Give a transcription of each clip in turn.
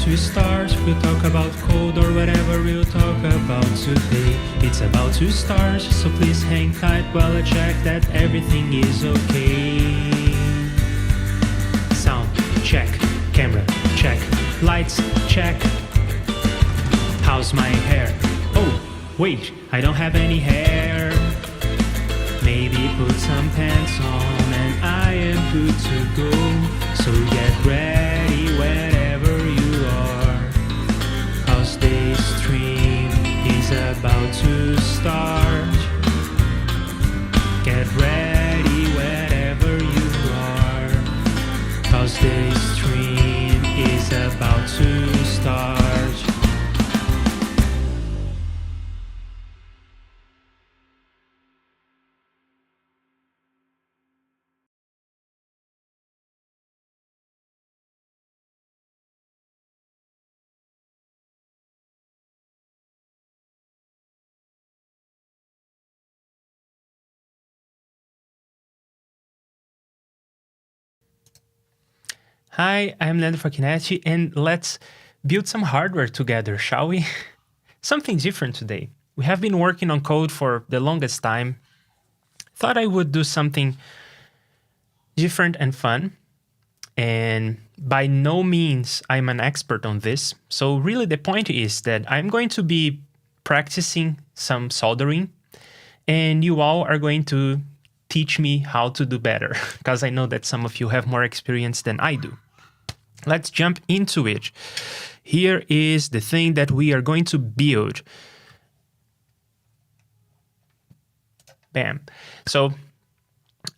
to start. We'll talk about code or whatever we'll talk about today. It's about to start, so please hang tight while I check that everything is okay. Sound check, camera check, lights check. How's my hair? Oh, wait, I don't have any hair. Maybe put some pants on and I am good to go. So get ready wherever you are, 'cause this stream is about to start. Get ready wherever you are, 'cause this stream is about to start. Hi, I'm Leandro Facchinetti, and let's build some hardware together, shall we? Something different today. We have been working on code for the longest time. Thought I would do something different and fun, and by no means I'm an expert on this. So really the point is that I'm going to be practicing some soldering, and you all are going to teach me how to do better, because I know that some of you have more experience than I do. Let's jump into it. Here is the thing that we are going to build. Bam. So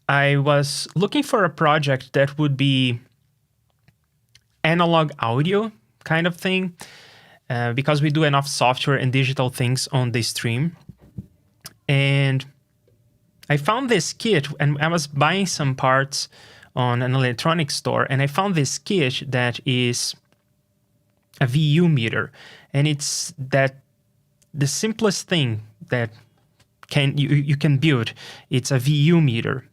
I was looking for a project that would be analog audio kind of thing, because we do enough software and digital things on this stream. And I found this kit, and I was buying some parts on an electronics store, and I found this kit that is a VU meter, and it's that the simplest thing that you can build. It's a VU meter,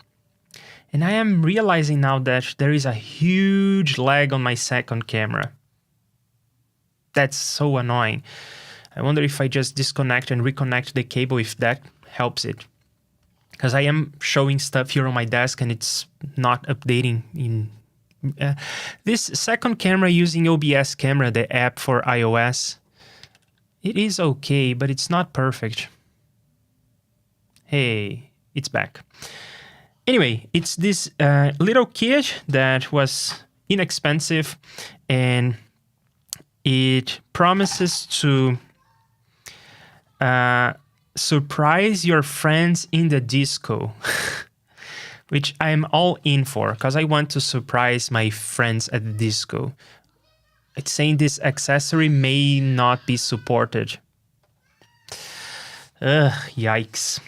and I am realizing now that there is a huge lag on my second camera. That's so annoying. I wonder if I just disconnect and reconnect the cable, if that helps it. Because I am showing stuff here on my desk and it's not updating in... this second camera using OBS Camera, the app for iOS, it is okay, but it's not perfect. Hey, it's back. Anyway, it's this little kit that was inexpensive, and it promises to surprise your friends in the disco, which I'm all in for, because I want to surprise my friends at the disco. It's saying this accessory may not be supported. Yikes.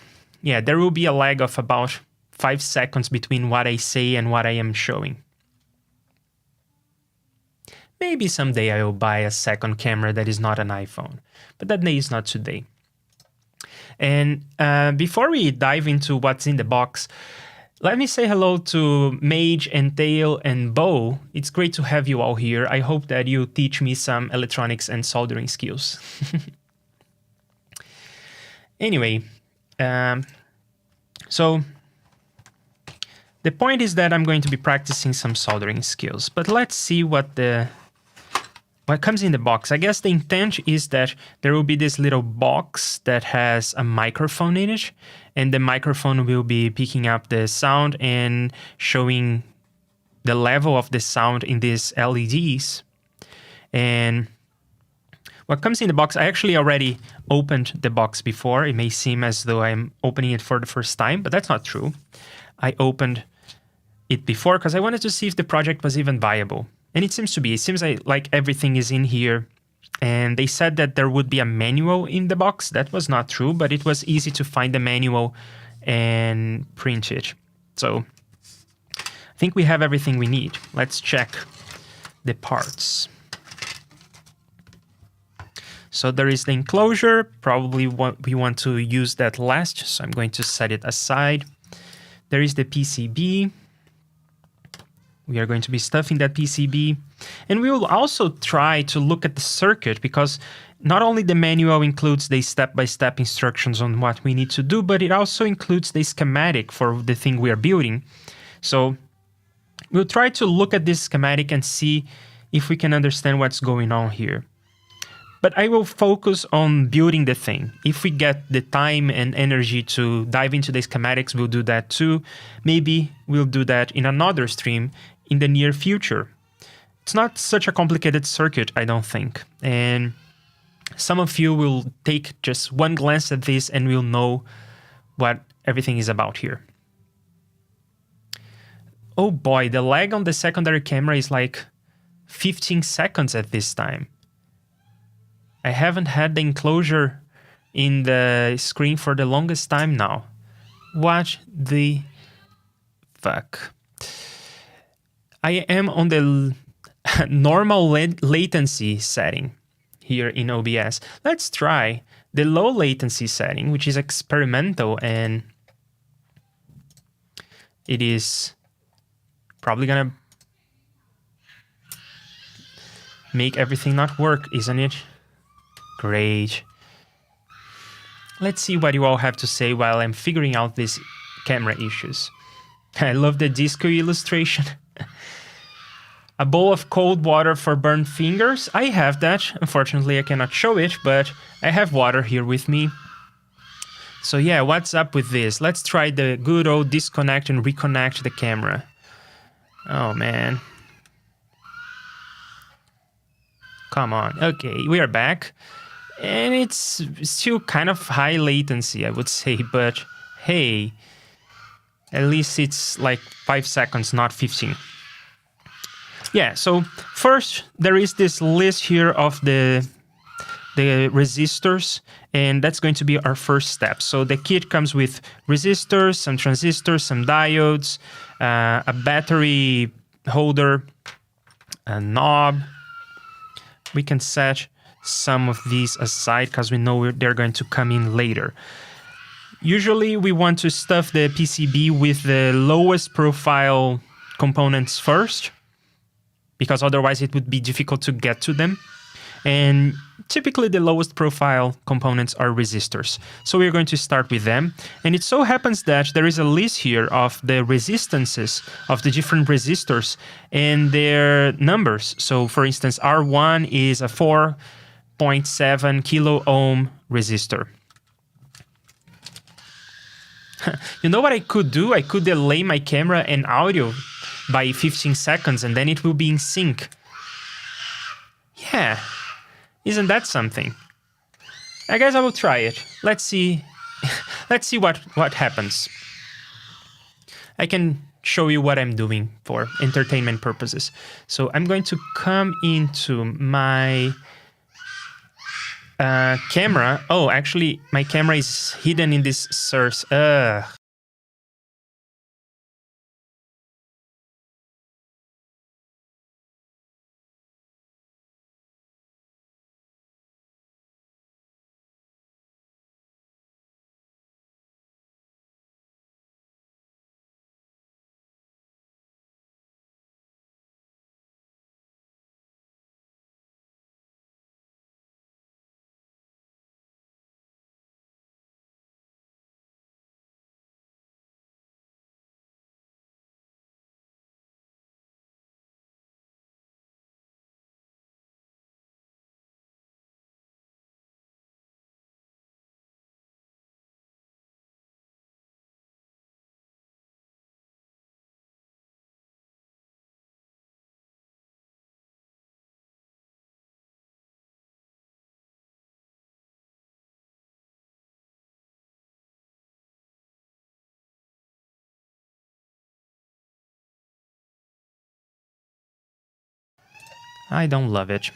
Yeah, there will be a lag of about 5 seconds between what I say and what I am showing. Maybe someday I will buy a second camera that is not an iPhone, but that day is not today. And before we dive into what's in the box, let me say hello to Mage and Tail and Bo. It's great to have you all here. I hope that you teach me some electronics and soldering skills. Anyway, so the point is that I'm going to be practicing some soldering skills, but let's see what comes in the box. I guess the intent is that there will be this little box that has a microphone in it, and the microphone will be picking up the sound and showing the level of the sound in these LEDs. And what comes in the box, I actually already opened the box before. It may seem as though I'm opening it for the first time, but that's not true. I opened it before because I wanted to see if the project was even viable. And it seems to be. It seems like everything is in here. And they said that there would be a manual in the box. That was not true, but it was easy to find the manual and print it. So I think we have everything we need. Let's check the parts. So there is the enclosure. Probably we want to use that last, so I'm going to set it aside. There is the PCB. We are going to be stuffing that PCB. And we will also try to look at the circuit, because not only the manual includes the step-by-step instructions on what we need to do, but it also includes the schematic for the thing we are building. So we'll try to look at this schematic and see if we can understand what's going on here. But I will focus on building the thing. If we get the time and energy to dive into the schematics, we'll do that too. Maybe we'll do that in another stream in the near future. It's not such a complicated circuit, I don't think. And some of you will take just one glance at this and will know what everything is about here. Oh boy, the lag on the secondary camera is like 15 seconds at this time. I haven't had the enclosure in the screen for the longest time now. What the fuck? I am on the normal latency setting here in OBS. Let's try the low latency setting, which is experimental, and it is probably gonna make everything not work, isn't it? Great. Let's see what you all have to say while I'm figuring out these camera issues. I love the disco illustration. A bowl of cold water for burnt fingers. I have that. Unfortunately, I cannot show it, but I have water here with me. So yeah, what's up with this? Let's try the good old disconnect and reconnect the camera. Oh man. Come on. Okay, we are back. And it's still kind of high latency, I would say, but hey, at least it's like 5 seconds, not 15. Yeah, so first there is this list here of the resistors, and that's going to be our first step. So the kit comes with resistors, some transistors, some diodes, a battery holder, a knob. We can set some of these aside because we know they're going to come in later. Usually we want to stuff the PCB with the lowest profile components first, because otherwise it would be difficult to get to them. And typically the lowest profile components are resistors. So we're going to start with them. And it so happens that there is a list here of the resistances of the different resistors and their numbers. So for instance, R1 is a 4.7 kilo ohm resistor. You know what I could do? I could delay my camera and audio by 15 seconds and then it will be in sync. Yeah, isn't that something? I guess I will try it. Let's see. Let's see what happens. I can show you what I'm doing for entertainment purposes. So I'm going to come into my camera. Oh, actually, my camera is hidden in this source. I don't love it.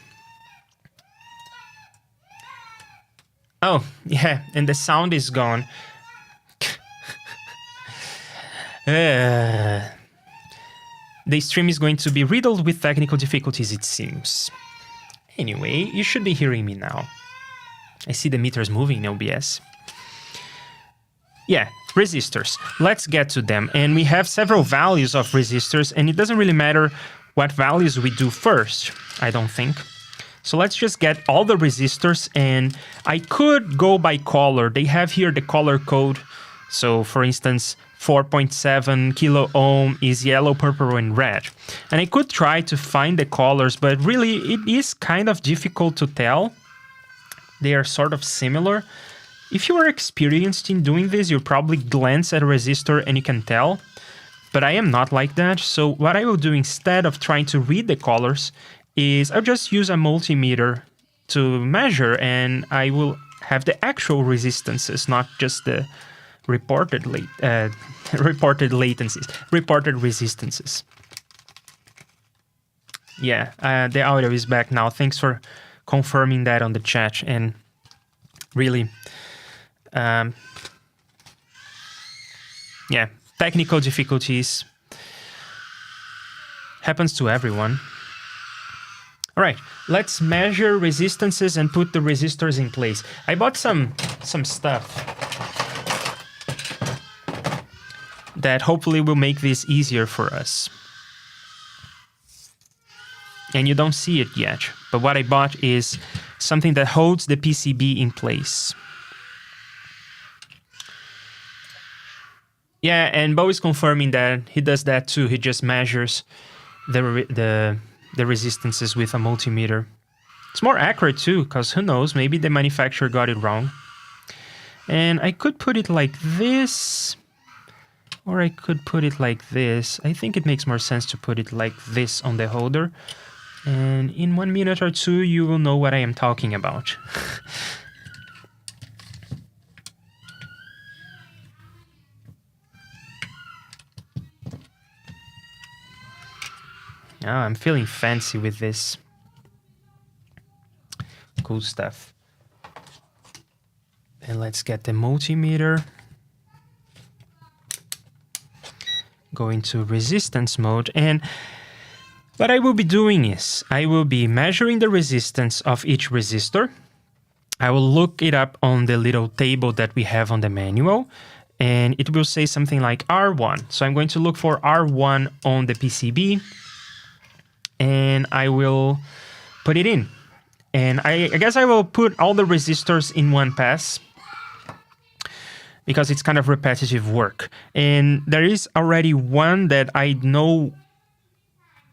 Oh, yeah, and the sound is gone. The stream is going to be riddled with technical difficulties, it seems. Anyway, you should be hearing me now. I see the meters moving in OBS. Yeah, resistors. Let's get to them. And we have several values of resistors, and it doesn't really matter what values we do first, I don't think. So let's just get all the resistors, and I could go by color. They have here the color code. So for instance, 4.7 kilo ohm is yellow, purple, and red. And I could try to find the colors, but really it is kind of difficult to tell. They are sort of similar. If you are experienced in doing this, you'll probably glance at a resistor and you can tell. But I am not like that. So what I will do instead of trying to read the colors is I'll just use a multimeter to measure, and I will have the actual resistances, not just the reported resistances. Yeah, the audio is back now. Thanks for confirming that on the chat. And really, yeah, technical difficulties happens to everyone. All right, let's measure resistances and put the resistors in place. I bought some stuff that hopefully will make this easier for us. And you don't see it yet, but what I bought is something that holds the PCB in place. Yeah, and Bo is confirming that he does that too. He just measures the resistances with a multimeter. It's more accurate too, because who knows, maybe the manufacturer got it wrong. And I could put it like this, or I could put it like this. I think it makes more sense to put it like this on the holder. And in 1 minute or two, you will know what I am talking about. Oh, I'm feeling fancy with this. Cool stuff. And let's get the multimeter. Go into resistance mode. And what I will be doing is I will be measuring the resistance of each resistor. I will look it up on the little table that we have on the manual, and it will say something like R1. So I'm going to look for R1 on the PCB, and I will put it in. And I guess I will put all the resistors in one pass, because it's kind of repetitive work. And there is already one that I know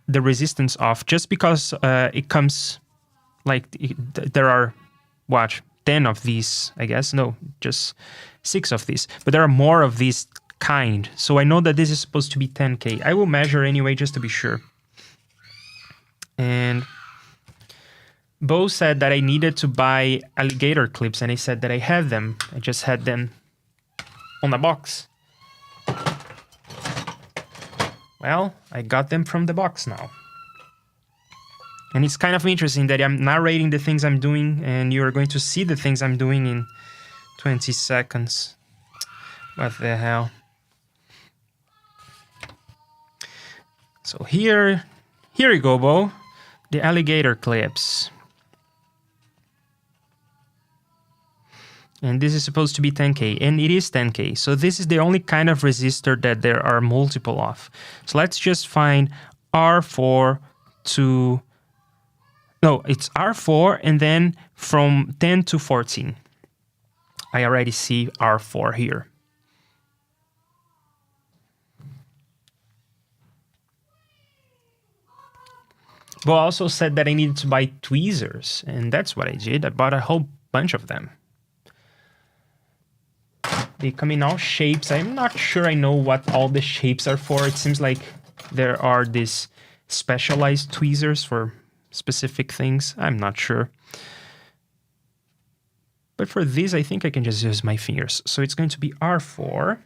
the resistance of, just because it comes like there are, what, 10 of these, I guess. No, just 6 of these, but there are more of this kind. So I know that this is supposed to be 10K. I will measure anyway, just to be sure. And Bo said that I needed to buy alligator clips, and I said that I had them. I just had them on a box. Well, I got them from the box now. And it's kind of interesting that I'm narrating the things I'm doing, and you're going to see the things I'm doing in 20 seconds. What the hell? So here you go, Bo. The alligator clips. And this is supposed to be 10K, and it is 10K. So this is the only kind of resistor that there are multiple of. So let's just find R4 to... No, it's R4, and then from 10 to 14. I already see R4 here. Bo also said that I needed to buy tweezers, and that's what I did. I bought a whole bunch of them. They come in all shapes. I'm not sure I know what all the shapes are for. It seems like there are these specialized tweezers for specific things. I'm not sure. But for this, I think I can just use my fingers. So it's going to be R4.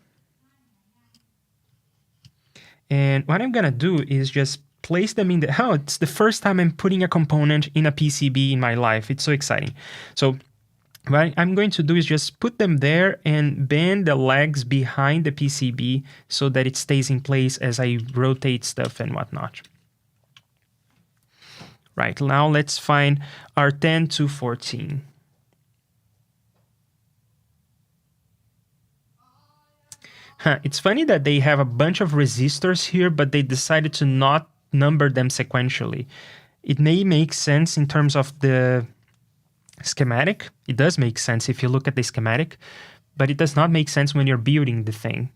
And what I'm going to do is just place them in the... Oh, it's the first time I'm putting a component in a PCB in my life. It's so exciting. So what I'm going to do is just put them there and bend the legs behind the PCB so that it stays in place as I rotate stuff and whatnot. Right, now let's find our 10 to 14. It's funny that they have a bunch of resistors here, but they decided to not number them sequentially. It may make sense in terms of the schematic. It does make sense if you look at the schematic, but it does not make sense when you're building the thing.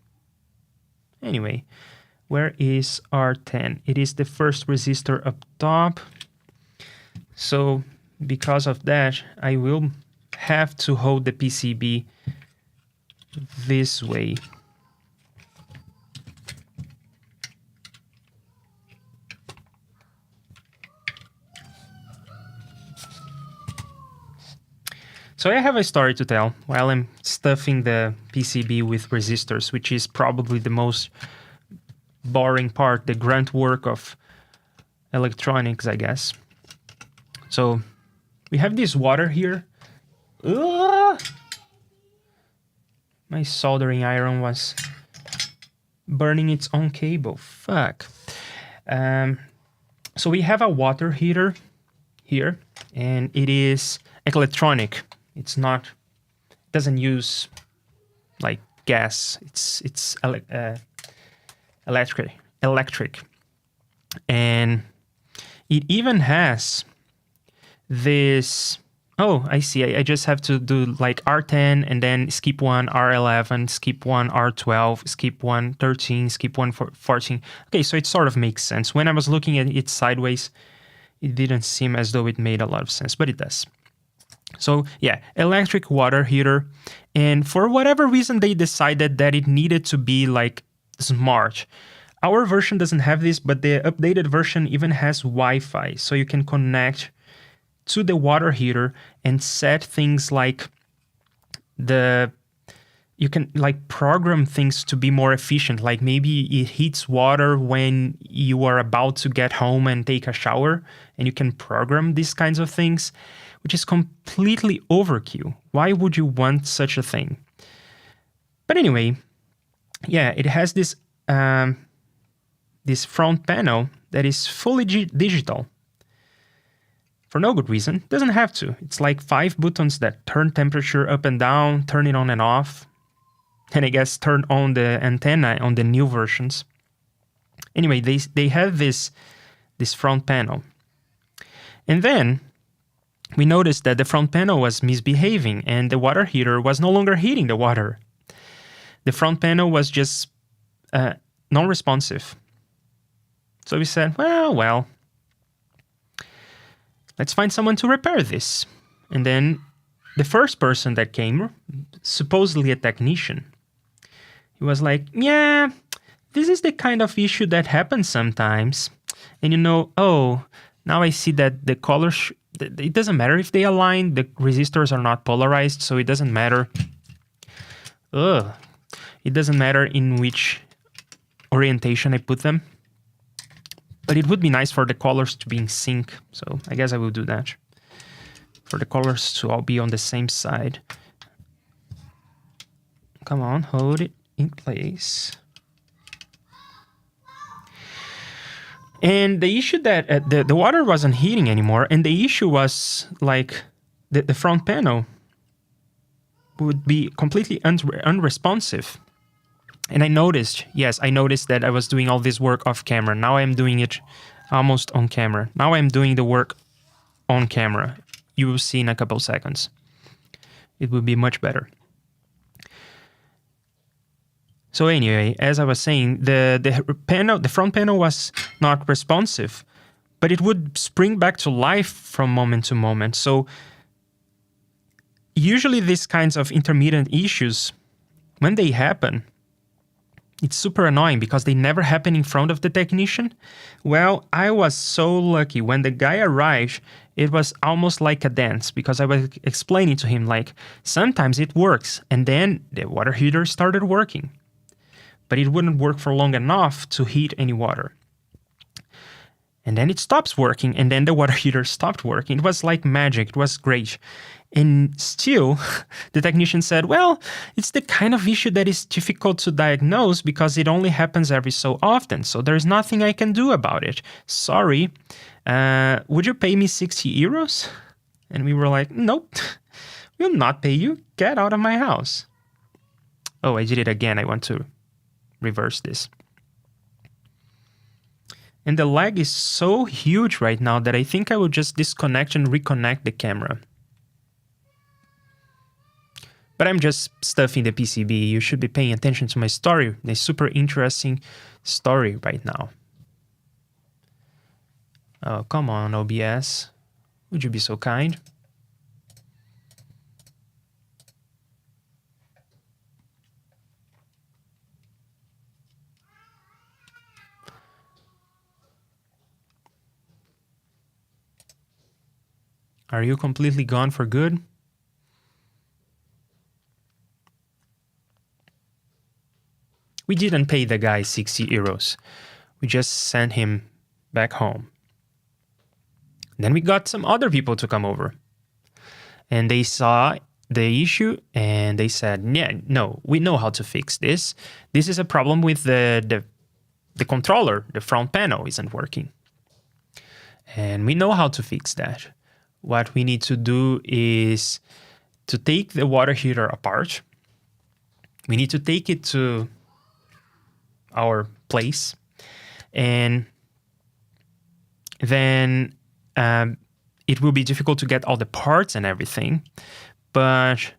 Anyway, where is R10? It is the first resistor up top. So because of that, I will have to hold the PCB this way. So I have a story to tell while I'm stuffing the PCB with resistors, which is probably the most boring part, the grunt work of electronics, I guess. So we have this water here. Ugh! My soldering iron was burning its own cable. Fuck. So we have a water heater here, and it is electronic. It's not, doesn't use like gas. It's electric. And it even has this, oh, I see. I just have to do like R10 and then skip one, R11, skip one, R12, skip one, 13, skip one, 14. Okay, so it sort of makes sense. When I was looking at it sideways, it didn't seem as though it made a lot of sense, but it does. So yeah, electric water heater. And for whatever reason, they decided that it needed to be like smart. Our version doesn't have this, but the updated version even has Wi-Fi. So you can connect to the water heater and set things like you can like program things to be more efficient. Like maybe it heats water when you are about to get home and take a shower, and you can program these kinds of things, which is completely overkill. Why would you want such a thing? But anyway, yeah, it has this this front panel that is fully digital. For no good reason. Doesn't have to. It's like 5 buttons that turn temperature up and down, turn it on and off, and I guess turn on the antenna on the new versions. Anyway, they have this front panel. And then we noticed that the front panel was misbehaving and the water heater was no longer heating the water. The front panel was just non-responsive. So we said, well, let's find someone to repair this. And then the first person that came, supposedly a technician, he was like, yeah, this is the kind of issue that happens sometimes. And now I see that the colors, it doesn't matter if they align, the resistors are not polarized, so it doesn't matter. It doesn't matter in which orientation I put them. But it would be nice for the colors to be in sync, so I guess I will do that. For the colors to all be on the same side. Come on, hold it in place. And the issue that the water wasn't heating anymore, and the issue was like the front panel would be completely unresponsive. And I noticed that I was doing all this work off camera. Now I'm doing it almost on camera. Now I'm doing the work on camera. You will see in a couple seconds. It will be much better. So anyway, as I was saying, the front panel was not responsive, but it would spring back to life from moment to moment. So usually these kinds of intermittent issues, when they happen, it's super annoying because they never happen in front of the technician. Well, I was so lucky. When the guy arrived, it was almost like a dance because I was explaining to him like, sometimes it works. And then the water heater started working. But it wouldn't work for long enough to heat any water. And then it stops working, and then the water heater stopped working. It was like magic. It was great. And still, the technician said, well, it's the kind of issue that is difficult to diagnose because it only happens every so often. So there's nothing I can do about it. Sorry. Would you pay me 60 euros? And we were like, nope, we'll not pay you. Get out of my house. Oh, I did it again. I want to reverse this. And the lag is so huge right now that I think I will just disconnect and reconnect the camera. But I'm just stuffing the PCB. You should be paying attention to my story. A super interesting story right now. Oh, come on, OBS. Would you be so kind? Are you completely gone for good? We didn't pay the guy 60 euros. We just sent him back home. Then we got some other people to come over. And they saw the issue and they said, yeah, no, we know how to fix this. This is a problem with the controller. The front panel isn't working. And we know how to fix that. What we need to do is to take the water heater apart. We need to take it to our place. And then it will be difficult to get all the parts and everything. But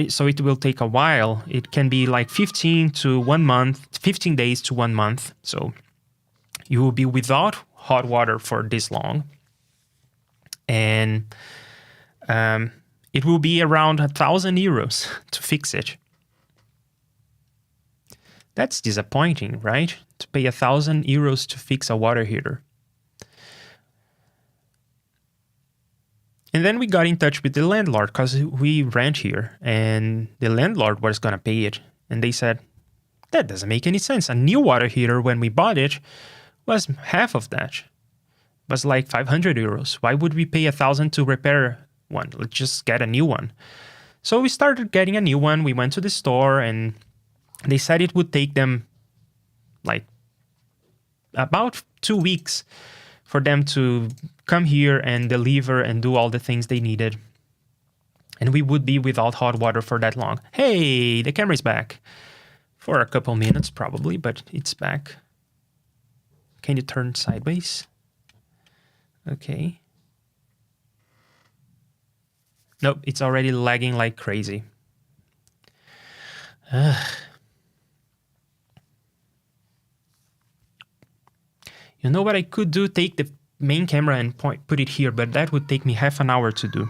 so it will take a while. It can be like 15 to 1 month, 15 days to 1 month. So you will be without hot water for this long. And it will be around 1,000 euros to fix it. That's disappointing, right? To pay 1,000 euros to fix a water heater. And then we got in touch with the landlord because we rent here and the landlord was going to pay it. And they said, that doesn't make any sense. A new water heater, when we bought it, was half of that. It was like 500 euros. Why would we pay 1,000 to repair one? Let's just get a new one. So we started getting a new one. We went to the store and they said it would take them like about 2 weeks for them to come here and deliver and do all the things they needed. And we would be without hot water for that long. Hey, the camera's back. For a couple minutes probably, but it's back. Can you turn sideways? Okay. Nope, it's already lagging like crazy. You know what I could do? Take the main camera and put it here, but that would take me half an hour to do.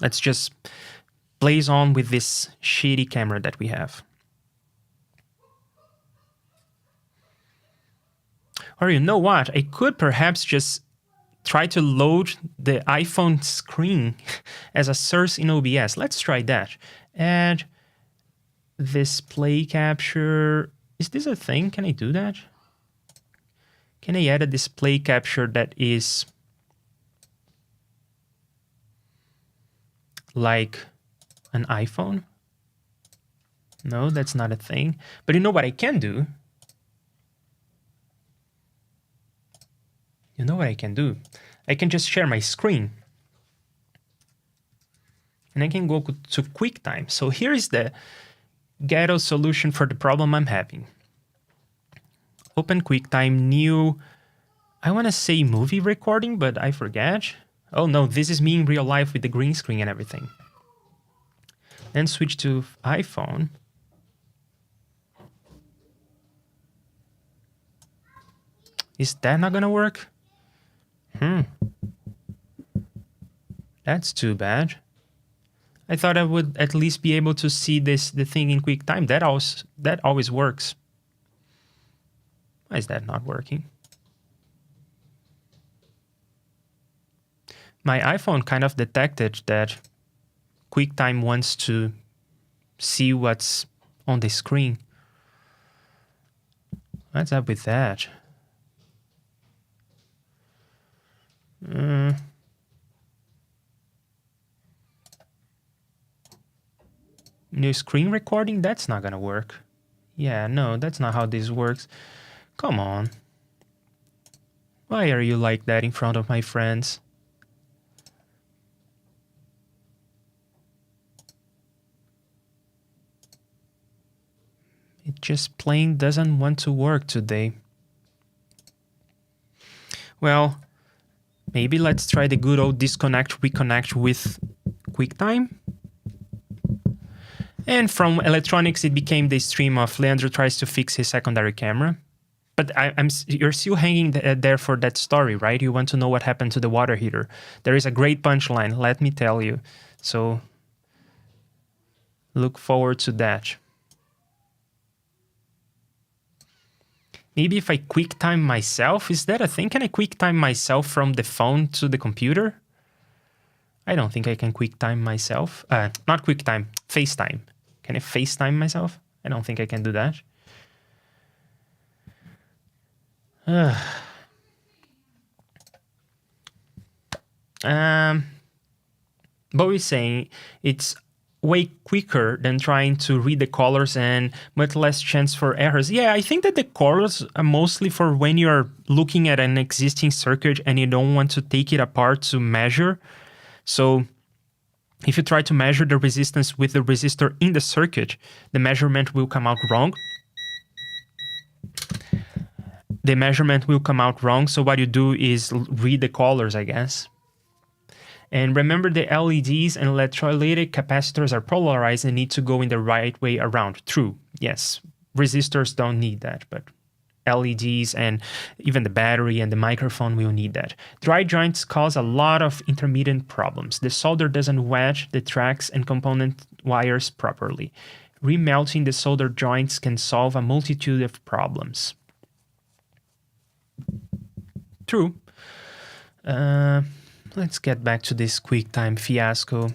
Let's just blaze on with this shitty camera that we have. Or you know what? I could perhaps just try to load the iPhone screen as a source in OBS. Let's try that. Add display capture. Is this a thing? Can I do that? Can I add a display capture that is like an iPhone? No, that's not a thing. But you know what I can do? You know what I can do? I can just share my screen. And I can go to QuickTime. So here is the ghetto solution for the problem I'm having. Open QuickTime, new, I want to say movie recording, but I forget. Oh no, this is me in real life with the green screen and everything. Then switch to iPhone. Is that not gonna work? That's too bad. I thought I would at least be able to see the thing in QuickTime. That always works. Why is that not working? My iPhone kind of detected that QuickTime wants to see what's on the screen. What's up with that? New screen recording? That's not gonna work. Yeah, no, that's not how this works. Come on. Why are you like that in front of my friends? It just plain doesn't want to work today. Well, maybe let's try the good old disconnect, reconnect with QuickTime. And from electronics, it became the stream of Leandro tries to fix his secondary camera. But you're still hanging there for that story, right? You want to know what happened to the water heater. There is a great punchline, let me tell you. So look forward to that. Maybe if I QuickTime myself, is that a thing? Can I QuickTime myself from the phone to the computer? I don't think I can QuickTime myself. Not QuickTime, FaceTime. Can I FaceTime myself? I don't think I can do that. But we're saying it's way quicker than trying to read the colors and much less chance for errors. Yeah, I think that the colors are mostly for when you're looking at an existing circuit and you don't want to take it apart to measure. So if you try to measure the resistance with the resistor in the circuit, the measurement will come out wrong. So what you do is read the colors, I guess. And remember, the LEDs and electrolytic capacitors are polarized and need to go in the right way around. True, yes. Resistors don't need that, but LEDs and even the battery and the microphone will need that. Dry joints cause a lot of intermittent problems. The solder doesn't wedge the tracks and component wires properly. Remelting the solder joints can solve a multitude of problems. True. Let's get back to this QuickTime fiasco.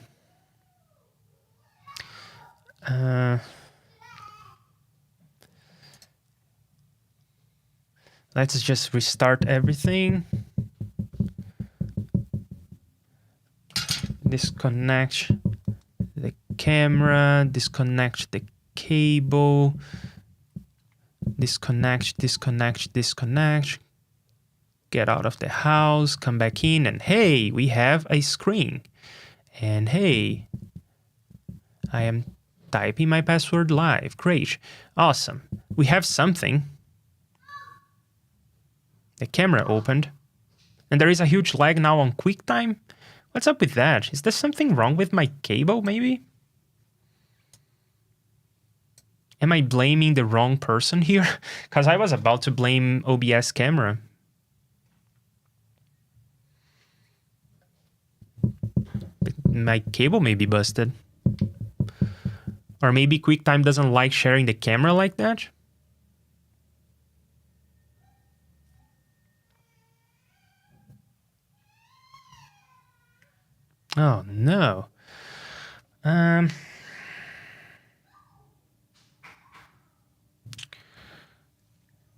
Let's just restart everything. Disconnect the camera, disconnect the cable, disconnect. Get out of the house, come back in, and hey, we have a screen. And hey, I am typing my password live. Great. Awesome. We have something. The camera opened. And there is a huge lag now on QuickTime. What's up with that? Is there something wrong with my cable, maybe? Am I blaming the wrong person here? Because I was about to blame OBS camera. My cable may be busted. Or maybe QuickTime doesn't like sharing the camera like that? Oh no.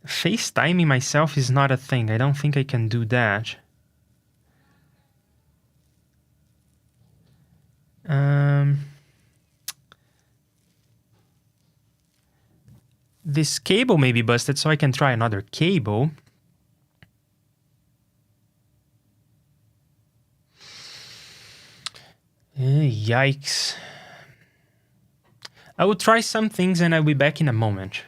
FaceTiming myself is not a thing. I don't think I can do that. This cable may be busted, so I can try another cable. Yikes. I will try some things and I'll be back in a moment.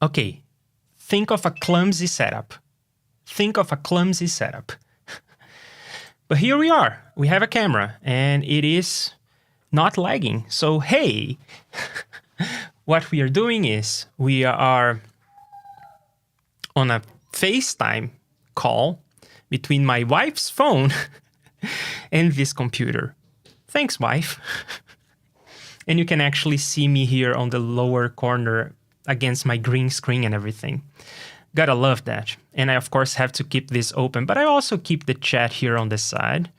Okay, think of a clumsy setup. Think of a clumsy setup. But here we are. We have a camera, and it is not lagging. So, hey, what we are doing is we are on a FaceTime call between my wife's phone and this computer. Thanks, wife. And you can actually see me here on the lower corner against my green screen and everything. Gotta love that. And I, of course, have to keep this open, but I also keep the chat here on the side.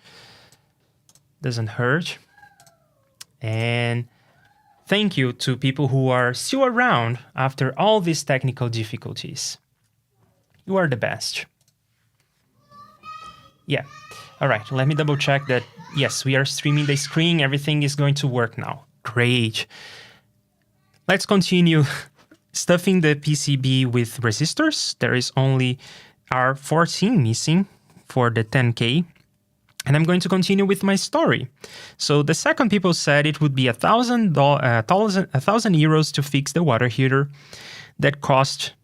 Doesn't hurt. And thank you to people who are still around after all these technical difficulties. You are the best. Yeah. All right, let me double check that. Yes, we are streaming the screen. Everything is going to work now. Great. Let's continue stuffing the PCB with resistors. There is only R14 missing for the 10K. And I'm going to continue with my story. So the second people said it would be €1,000 to fix the water heater that cost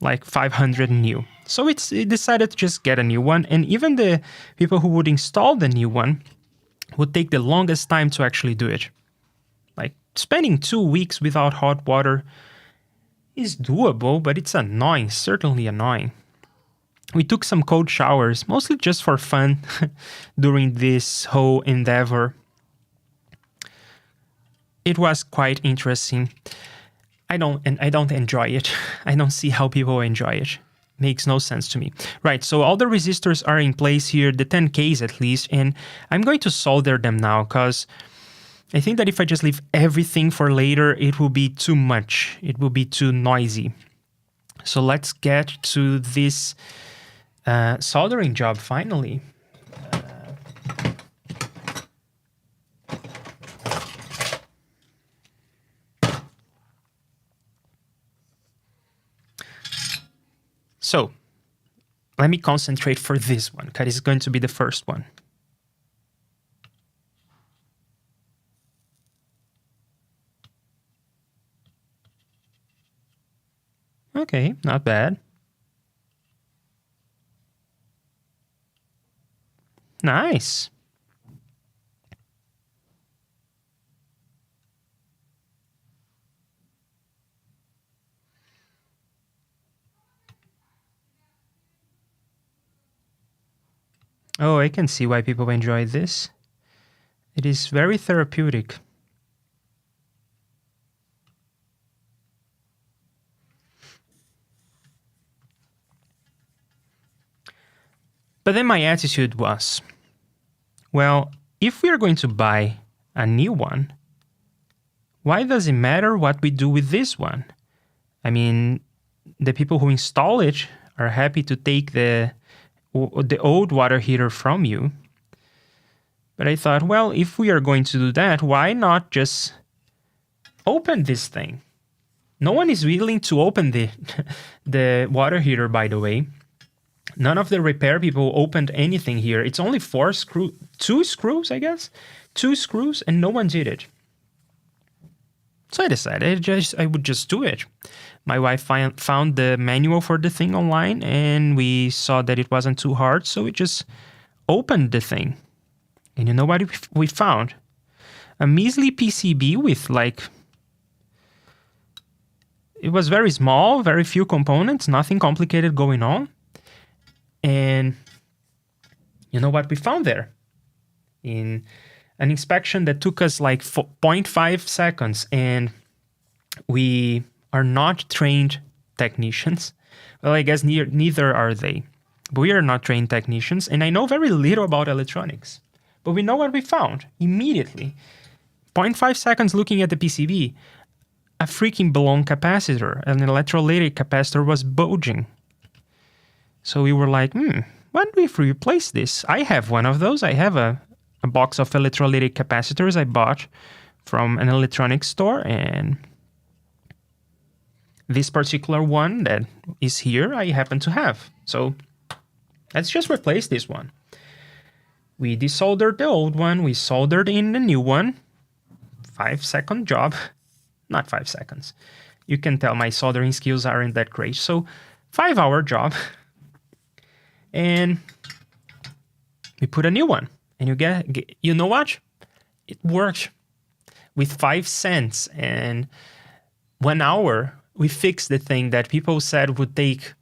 like 500 new. So it decided to just get a new one. And even the people who would install the new one would take the longest time to actually do it. Like spending 2 weeks without hot water is doable, but it's annoying, certainly annoying. We took some cold showers, mostly just for fun, during this whole endeavor. It was quite interesting. I don't enjoy it. I don't see how people enjoy it. Makes no sense to me. Right, so all the resistors are in place here, the 10Ks at least, and I'm going to solder them now because I think that if I just leave everything for later, it will be too much. It will be too noisy. So let's get to this soldering job finally. So let me concentrate for this one because it's going to be the first one. Okay, not bad. Nice. Oh, I can see why people enjoy this. It is very therapeutic. But then my attitude was, well, if we are going to buy a new one, why does it matter what we do with this one? I mean, the people who install it are happy to take the old water heater from you. But I thought, well, if we are going to do that, why not just open this thing? No one is willing to open the water heater, by the way. None of the repair people opened anything here. It's only 2 screws, I guess? 2 screws, and no one did it. So I decided I would just do it. My wife found the manual for the thing online, and we saw that it wasn't too hard, so we just opened the thing. And you know what we found? A measly PCB with it was very small, very few components, nothing complicated going on. And you know what we found there? In an inspection that took us like 0.5 seconds, and we are not trained technicians. Well, I guess neither are they. But we are not trained technicians, and I know very little about electronics. But we know what we found immediately. 0.5 seconds looking at the PCB, a freaking blown capacitor, an electrolytic capacitor was bulging. So we were like, why don't we replace this? I have one of those. I have a box of electrolytic capacitors I bought from an electronics store, and this particular one that is here, I happen to have. So let's just replace this one. We desoldered the old one. We soldered in the new one. 5-second job. Not 5 seconds. You can tell my soldering skills aren't that great. So 5-hour job. And we put a new one. And you know what? It worked. With 5 cents and 1 hour, we fixed the thing that people said would take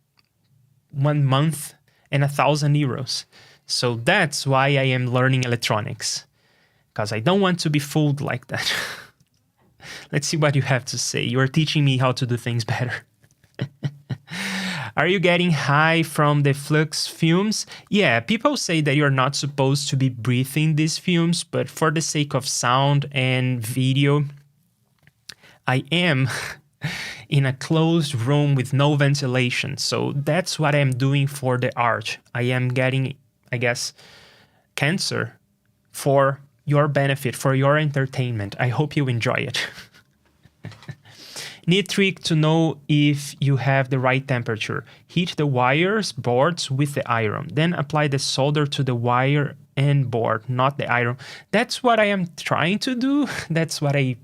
1 month and 1,000 euros. So that's why I am learning electronics, because I don't want to be fooled like that. Let's see what you have to say. You are teaching me how to do things better. Are you getting high from the flux fumes? Yeah, people say that you're not supposed to be breathing these fumes, but for the sake of sound and video, I am in a closed room with no ventilation. So that's what I'm doing for the art. I am getting, I guess, cancer for your benefit, for your entertainment. I hope you enjoy it. Neat trick to know if you have the right temperature. Heat the wires, boards with the iron. Then apply the solder to the wire and board, not the iron. That's what I am trying to do. That's what I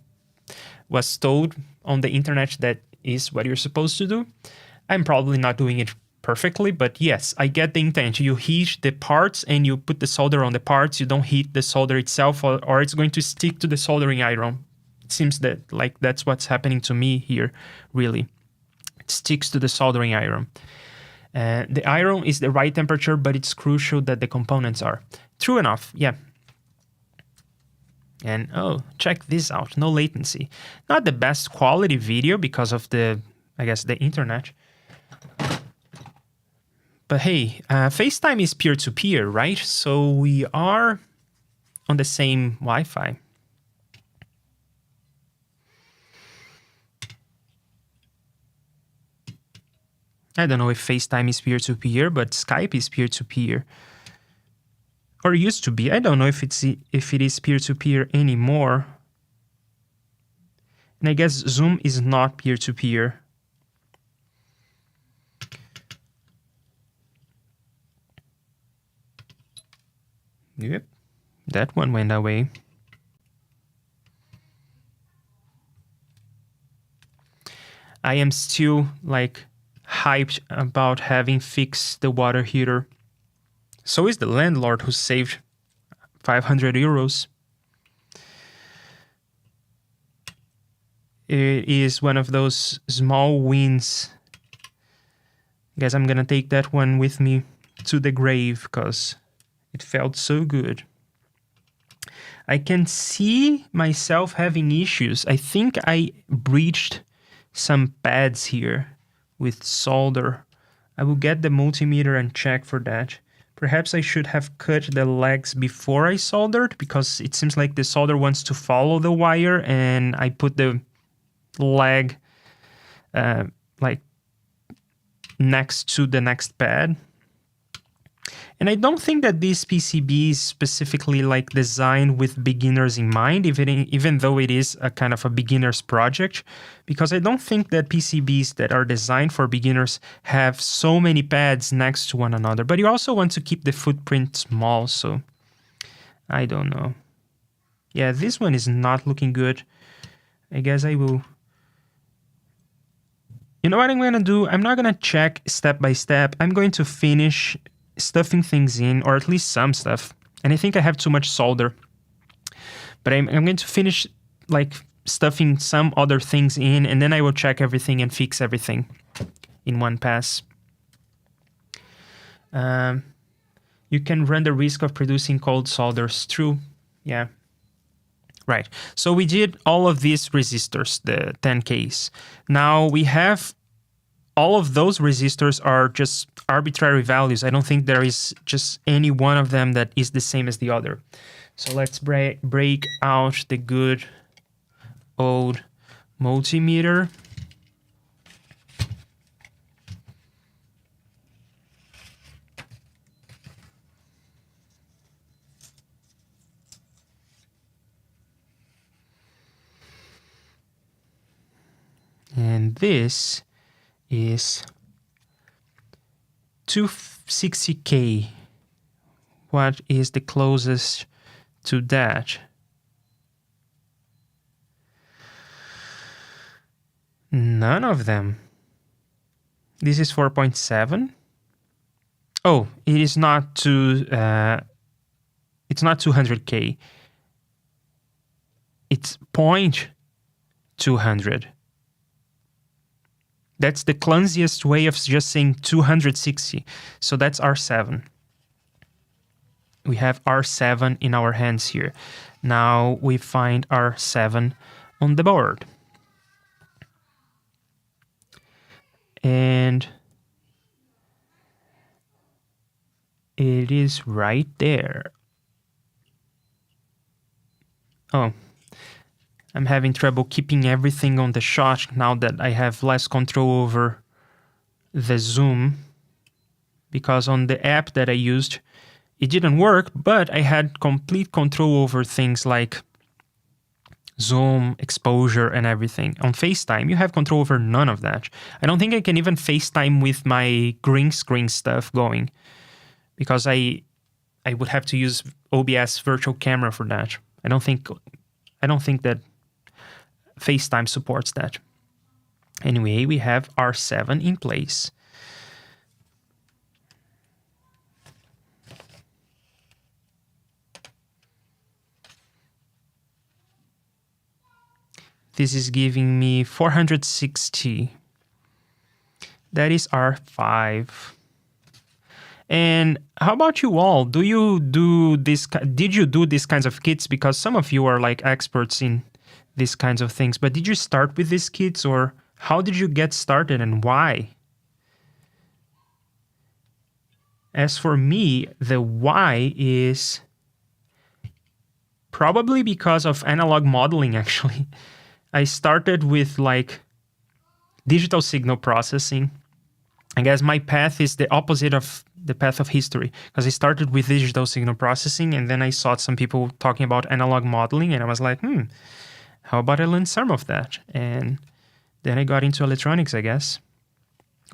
was told on the internet that is what you're supposed to do. I'm probably not doing it perfectly, but yes, I get the intent. You heat the parts and you put the solder on the parts. You don't heat the solder itself, or it's going to stick to the soldering iron. It seems that like that's what's happening to me here, really. It sticks to the soldering iron. The iron is the right temperature, but it's crucial that the components are. True enough, yeah. And oh, check this out, no latency. Not the best quality video because of the, I guess, the internet. But hey, FaceTime is peer-to-peer, right? So we are on the same Wi-Fi. I don't know if FaceTime is peer-to-peer, but Skype is peer-to-peer. Or used to be. I don't know if it is peer-to-peer anymore. And I guess Zoom is not peer-to-peer. Yep, that one went away. I am still like hyped about having fixed the water heater. So is the landlord who saved 500 euros. It is one of those small wins. Guys, I'm gonna take that one with me to the grave because it felt so good. I can see myself having issues. I think I breached some pads here with solder. I will get the multimeter and check for that. Perhaps I should have cut the legs before I soldered, because it seems like the solder wants to follow the wire, and I put the leg like next to the next pad. And I don't think that this PCB is specifically like designed with beginners in mind, even though it is a kind of a beginner's project, because I don't think that PCBs that are designed for beginners have so many pads next to one another. But you also want to keep the footprint small, so I don't know. Yeah, this one is not looking good. I guess I will... You know what I'm going to do? I'm not going to check step by step. I'm going to finish stuffing things in, or at least some stuff. And I think I have too much solder. But I'm going to finish like stuffing some other things in, and then I will check everything and fix everything in one pass. You can run the risk of producing cold solders. True. Yeah. Right. So we did all of these resistors, the 10Ks. Now we have all of those resistors are just arbitrary values. I don't think there is just any one of them that is the same as the other. So let's break out the good old multimeter. And this is 260K. What is the closest to that? None of them. This is 4.7. Oh, it is not it's not 200K. It's 0.200. That's the clumsiest way of just saying 260. So that's R7. We have R7 in our hands here. Now we find R7 on the board. And it is right there. Oh, I'm having trouble keeping everything on the shot now that I have less control over the zoom, because on the app that I used, it didn't work, but I had complete control over things like zoom, exposure, and everything. On FaceTime, you have control over none of that. I don't think I can even FaceTime with my green screen stuff going, because I would have to use OBS virtual camera for that. I don't think that FaceTime supports that. Anyway, we have R7 in place. This is giving me 460. That is R5. And how about you all? Do you do this? Did you do these kinds of kits? Because some of you are like experts in these kinds of things. But did you start with these kits, or how did you get started and why? As for me, the why is probably because of analog modeling, actually. I started with like digital signal processing. I guess my path is the opposite of the path of history, because I started with digital signal processing, and then I saw some people talking about analog modeling, and I was like, how about I learn some of that? And then I got into electronics, I guess,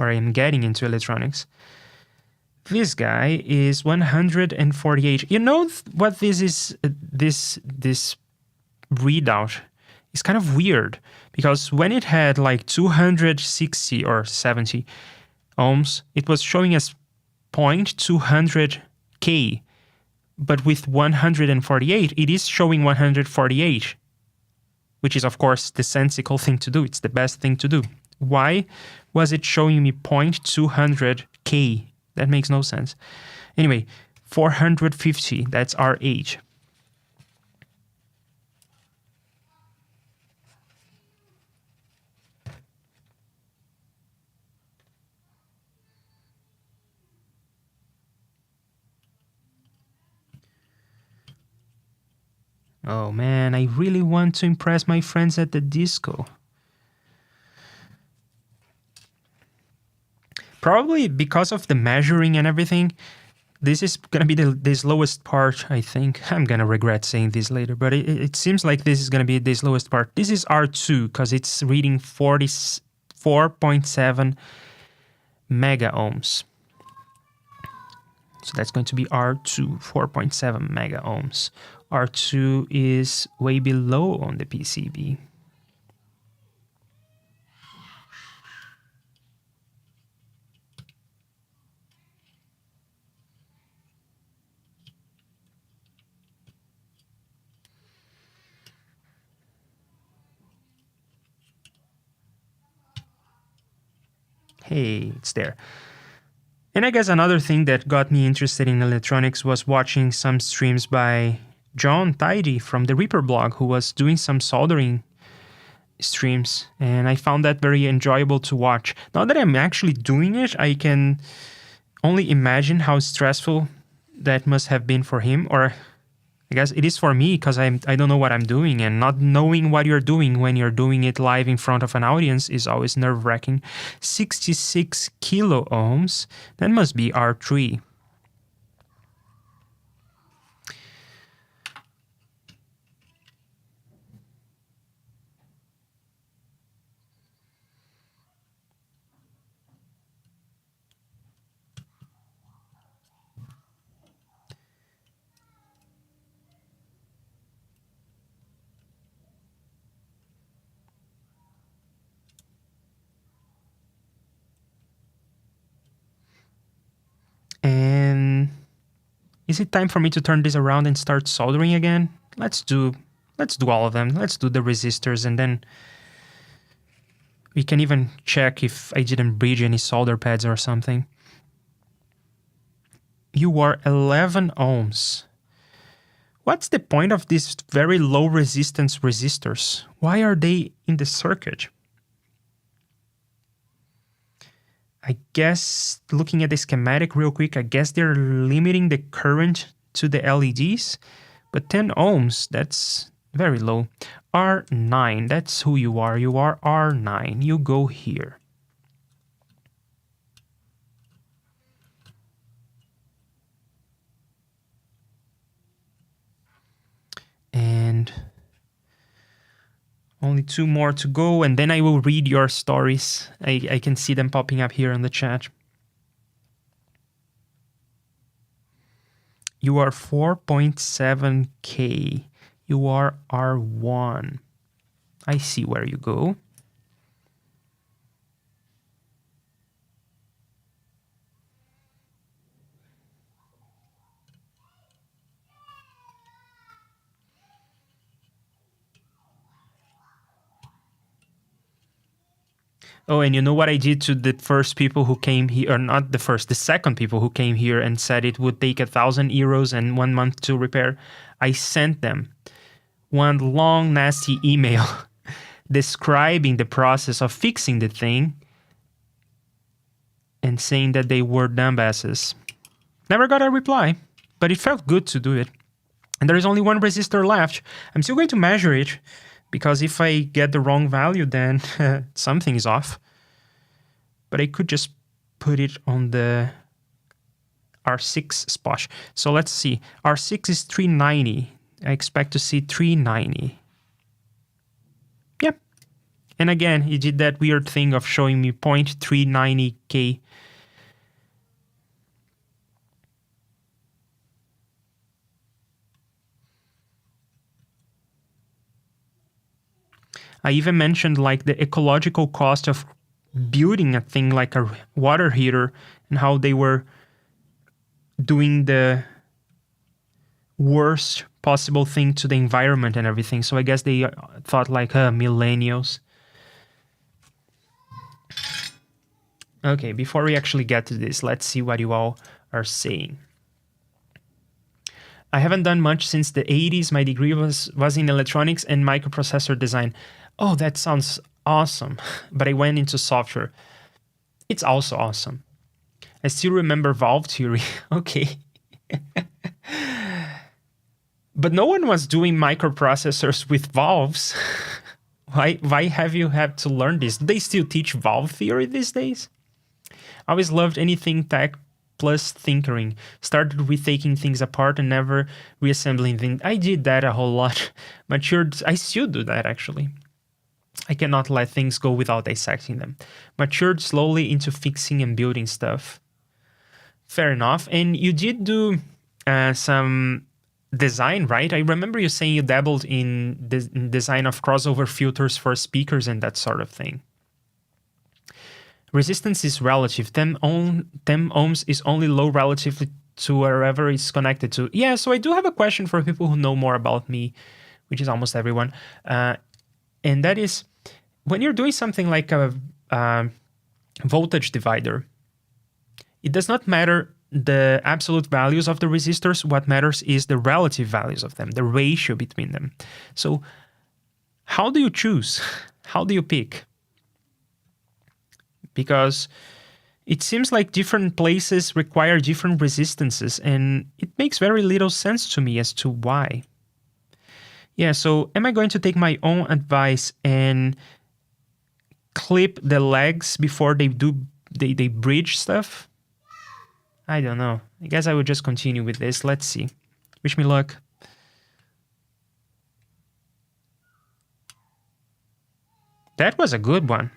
or I'm getting into electronics. This guy is 148. You know what this is? This readout is kind of weird, because when it had like 260 or 70 ohms, it was showing us 0.200K, but with 148, it is showing 148, which is, of course, the sensical thing to do. It's the best thing to do. Why was it showing me 0.200K? That makes no sense. Anyway, 450, that's our age. Oh man, I really want to impress my friends at the disco. Probably because of the measuring and everything, this is going to be the slowest part, I think. I'm going to regret saying this later, but it seems like this is going to be the slowest part. This is R2 because it's reading 44.7 mega ohms. So that's going to be R2, 4.7 mega ohms. R2 is way below on the PCB. Hey, it's there. And I guess another thing that got me interested in electronics was watching some streams by John Tidy from the Reaper blog, who was doing some soldering streams, and I found that very enjoyable to watch. Now that I'm actually doing it, I can only imagine how stressful that must have been for him, or I guess it is for me, because I don't know what I'm doing, and not knowing what you're doing when you're doing it live in front of an audience is always nerve-wracking. 66 kilo ohms, that must be R3. Is it time for me to turn this around and start soldering again? Let's do all of them. Let's do the resistors, and then we can even check if I didn't bridge any solder pads or something. You are 11 ohms. What's the point of these very low resistance resistors? Why are they in the circuit? I guess, looking at the schematic real quick, I guess they're limiting the current to the LEDs. But 10 ohms, that's very low. R9, that's who you are. You are R9. You go here. And only 2 more to go, and then I will read your stories. I can see them popping up here in the chat. You are 4.7K. You are R1. I see where you go. Oh, and you know what I did to the first people who came here, or not the first, the second people who came here and said it would take 1,000 euros and 1 month to repair? I sent them one long, nasty email describing the process of fixing the thing and saying that they were dumbasses. Never got a reply, but it felt good to do it. And there is only one resistor left. I'm still going to measure it, because if I get the wrong value, then something is off. But I could just put it on the R6 spot. So let's see. R6 is 390. I expect to see 390. Yep. And again, he did that weird thing of showing me 0.390K. I even mentioned like the ecological cost of building a thing like a water heater and how they were doing the worst possible thing to the environment and everything. So I guess they thought like, millennials. Okay, before we actually get to this, let's see what you all are saying. I haven't done much since the 80s. My degree was in electronics and microprocessor design. Oh, that sounds awesome. But I went into software. It's also awesome. I still remember valve theory. Okay. But no one was doing microprocessors with valves. Why have you had to learn this? Do they still teach valve theory these days? I always loved anything tech plus tinkering. Started with taking things apart and never reassembling things. I did that a whole lot. Matured. I still do that, actually. I cannot let things go without dissecting them. Matured slowly into fixing and building stuff. Fair enough. And you did do some design, right? I remember you saying you dabbled in the design of crossover filters for speakers and that sort of thing. Resistance is relative. 10 ohms is only low relative to wherever it's connected to. Yeah, so I do have a question for people who know more about me, which is almost everyone. And that is, when you're doing something like a voltage divider, it does not matter the absolute values of the resistors. What matters is the relative values of them, the ratio between them. So how do you choose? How do you pick? Because it seems like different places require different resistances, and it makes very little sense to me as to why. Yeah, so am I going to take my own advice and clip the legs before they bridge stuff? I don't know. I guess I would just continue with this. Let's see. Wish me luck. That was a good one.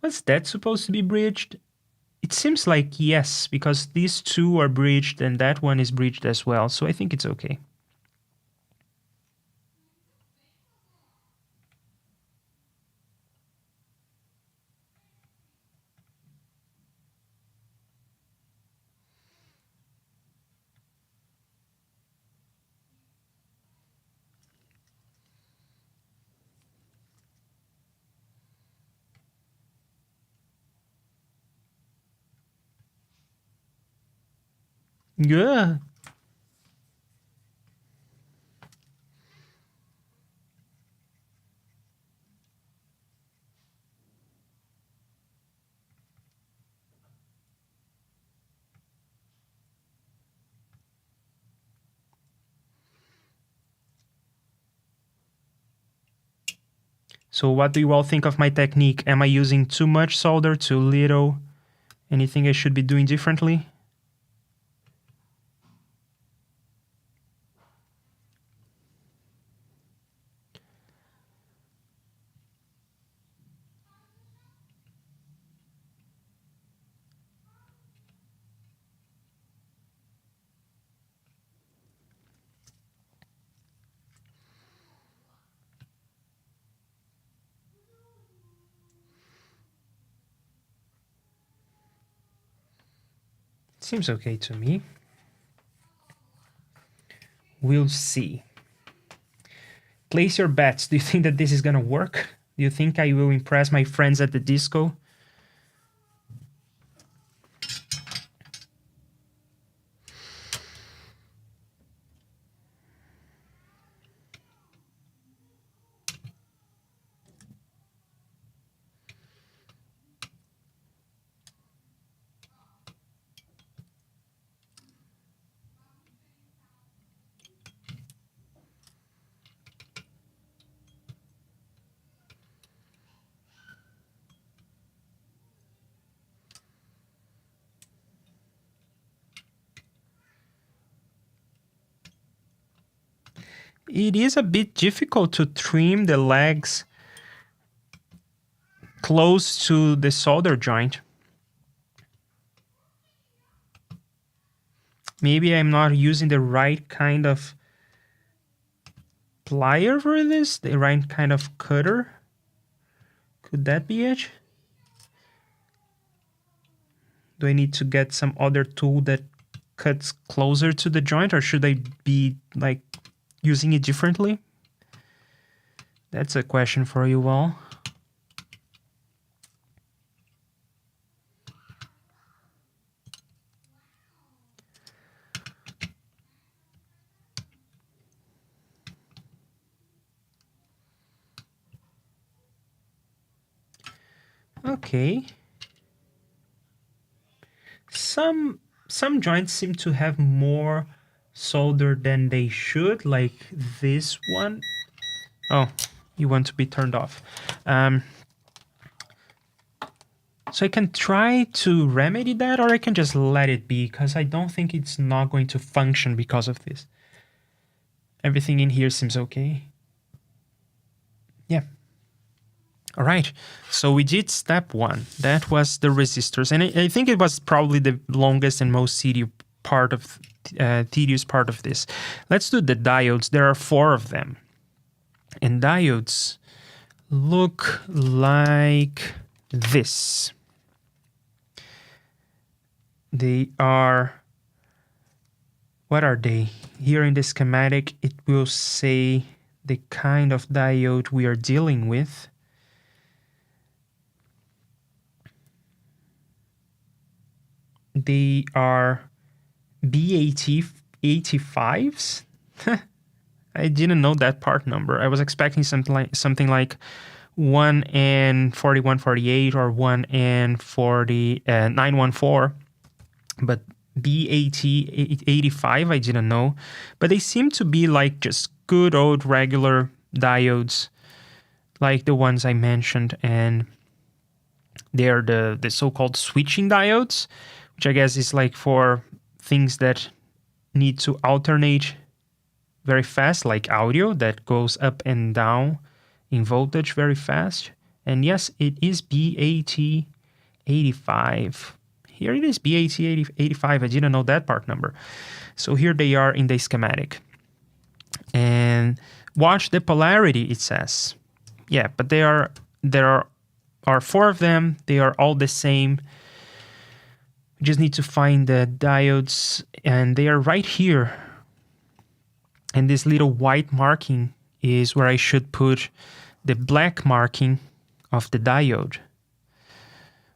What's that supposed to be bridged? it seems like yes, because these two are bridged and that one is bridged as well. So I think it's okay. Yeah. So what do you all think of my technique? Am I using too much solder, too little? Anything I should be doing differently? Seems okay to me. We'll see. Place your bets. Do you think that this is gonna work? Do you think I will impress my friends at the disco? It is a bit difficult to trim the legs close to the solder joint. Maybe I'm not using the right kind of plier for this, the right kind of cutter. Could that be it? Do I need to get some other tool that cuts closer to the joint, or should I be like using it differently? That's a question for you all. Okay. Some joints seem to have more solder than they should, like this one. Oh, you want to be turned off. So I can try to remedy that, or I can just let it be, because I don't think it's not going to function because of this. Everything in here seems okay. Yeah. All right, so we did step one. That was the resistors, and I think it was probably the longest and most tedious part of this. Let's do the diodes. There are 4 of them, and diodes look like this. They are, what are they? Here in the schematic, it will say the kind of diode we are dealing with. They are BAT85s. I didn't know that part number. I was expecting something like 1N4148 or 1N914, but BAT85 I didn't know. But they seem to be like just good old regular diodes, like the ones I mentioned, and they are the so-called switching diodes, which I guess is like for things that need to alternate very fast, like audio that goes up and down in voltage very fast. And yes, it is BAT85. here it is, BAT85. I didn't know that part number. So here they are in the schematic. And watch the polarity, it says. Yeah, but there are 4 of them. They are all the same. We just need to find the diodes, and they are right here. And this little white marking is where I should put the black marking of the diode,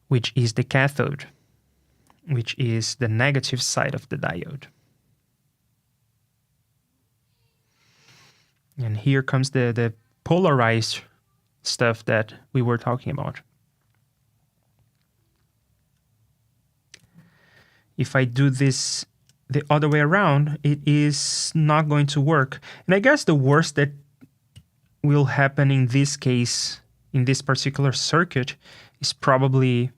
which is the cathode, which is the negative side of the diode. And here comes the polarized stuff that we were talking about. If I do this the other way around, it is not going to work. And I guess the worst that will happen in this case, in this particular circuit, is probably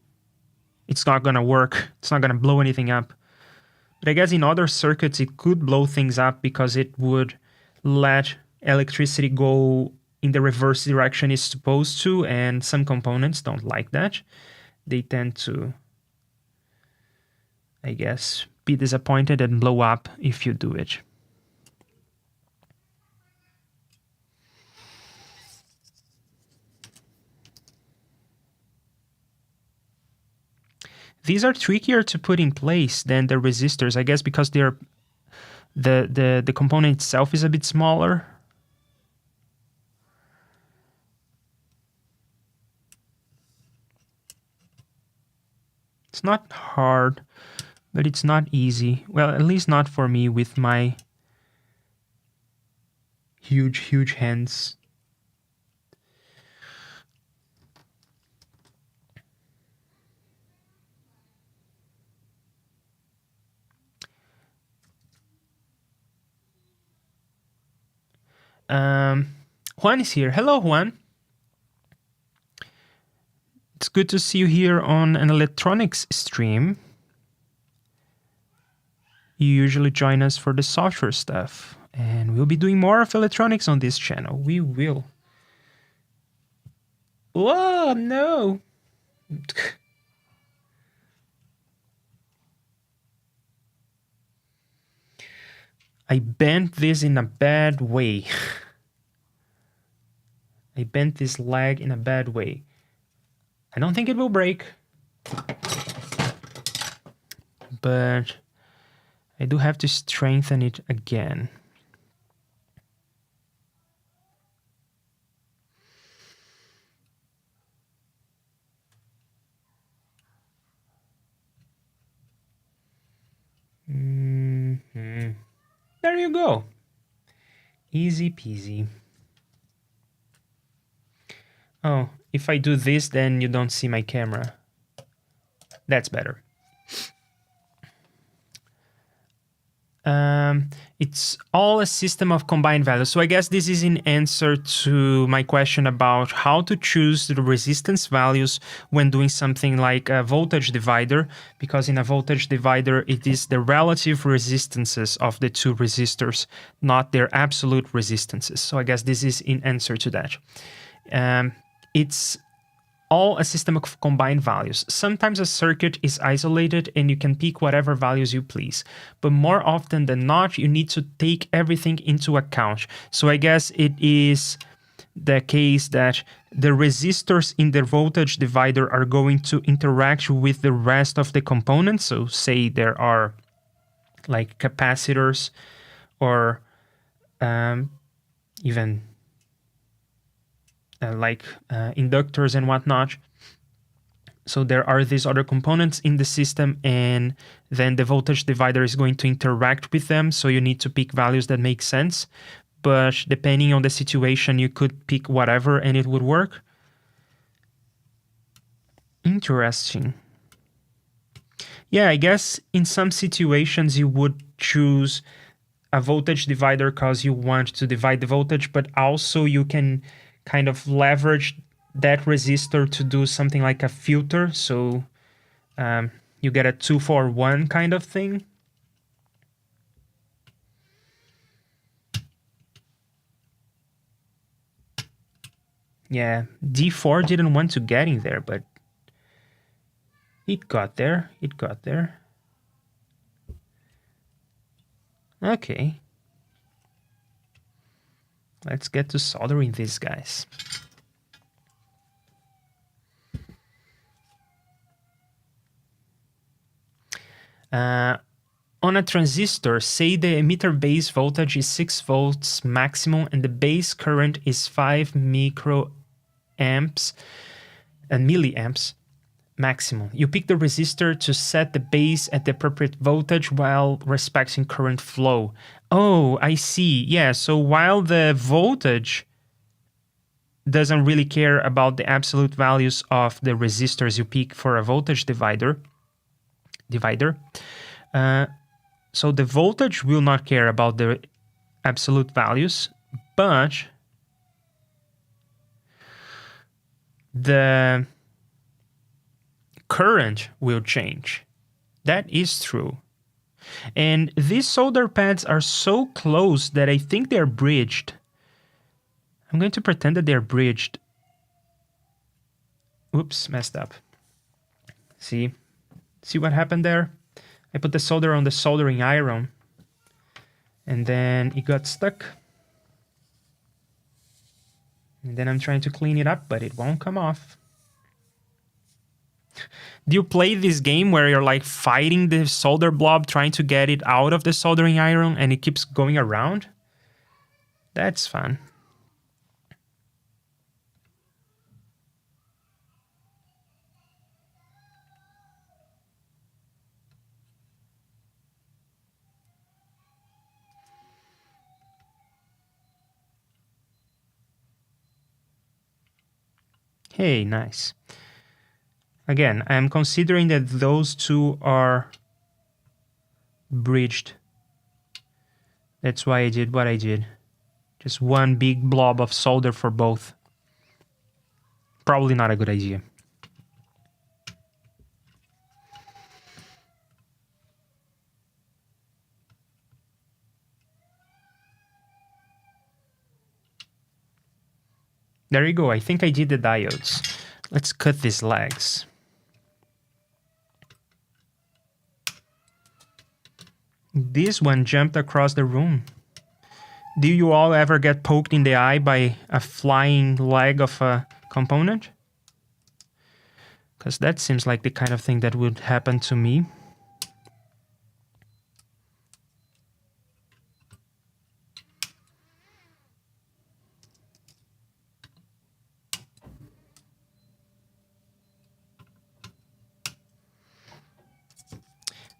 it's not going to work. It's not going to blow anything up. But I guess in other circuits, it could blow things up because it would let electricity go in the reverse direction it's supposed to, and some components don't like that. They tend to, I guess, be disappointed and blow up if you do it. These are trickier to put in place than the resistors, I guess, because they're the component itself is a bit smaller. It's not hard, but it's not easy. Well, at least not for me with my huge hands. Juan is here. Hello, Juan. It's good to see you here on an electronics stream. You usually join us for the software stuff, and we'll be doing more of electronics on this channel. We will. Whoa, no. I bent this in a bad way. I bent this leg in a bad way. I don't think it will break, but I do have to strengthen it again. There you go. Easy peasy. Oh, if I do this, then you don't see my camera. That's better. It's all a system of combined values. So I guess this is in answer to my question about how to choose the resistance values when doing something like a voltage divider, because in a voltage divider, it is the relative resistances of the two resistors, not their absolute resistances. So I guess this is in answer to that. It's all a system of combined values. Sometimes a circuit is isolated and you can pick whatever values you please. But more often than not, you need to take everything into account. So I guess it is the case that the resistors in the voltage divider are going to interact with the rest of the components. So say there are like capacitors or even inductors and whatnot. So there are these other components in the system, and then the voltage divider is going to interact with them. So you need to pick values that make sense. But depending on the situation, you could pick whatever and it would work. Interesting. Yeah, I guess in some situations you would choose a voltage divider because you want to divide the voltage, but also you can kind of leverage that resistor to do something like a filter. So you get a 2-for-1 kind of thing. Yeah, D4 didn't want to get in there, but It got there. It got there. Okay. Let's get to soldering these guys. On a transistor, say the emitter base voltage is 6 volts maximum and the base current is 5 microamps and milliamps maximum. You pick the resistor to set the base at the appropriate voltage while respecting current flow. Oh, I see. Yeah, so while the voltage doesn't really care about the absolute values of the resistors you pick for a voltage divider, so the voltage will not care about the absolute values, but the current will change. That is true. And these solder pads are so close that I think they're bridged. I'm going to pretend that they're bridged. Oops, messed up. See what happened there? I put the solder on the soldering iron and then it got stuck. And then I'm trying to clean it up, but it won't come off. Do you play this game where you're like fighting the solder blob, trying to get it out of the soldering iron and it keeps going around? That's fun. Hey, nice. Again, I'm considering that those two are bridged. That's why I did what I did. Just one big blob of solder for both. Probably not a good idea. There you go. I think I did the diodes. Let's cut these legs. This one jumped across the room. Do you all ever get poked in the eye by a flying leg of a component? Because that seems like the kind of thing that would happen to me.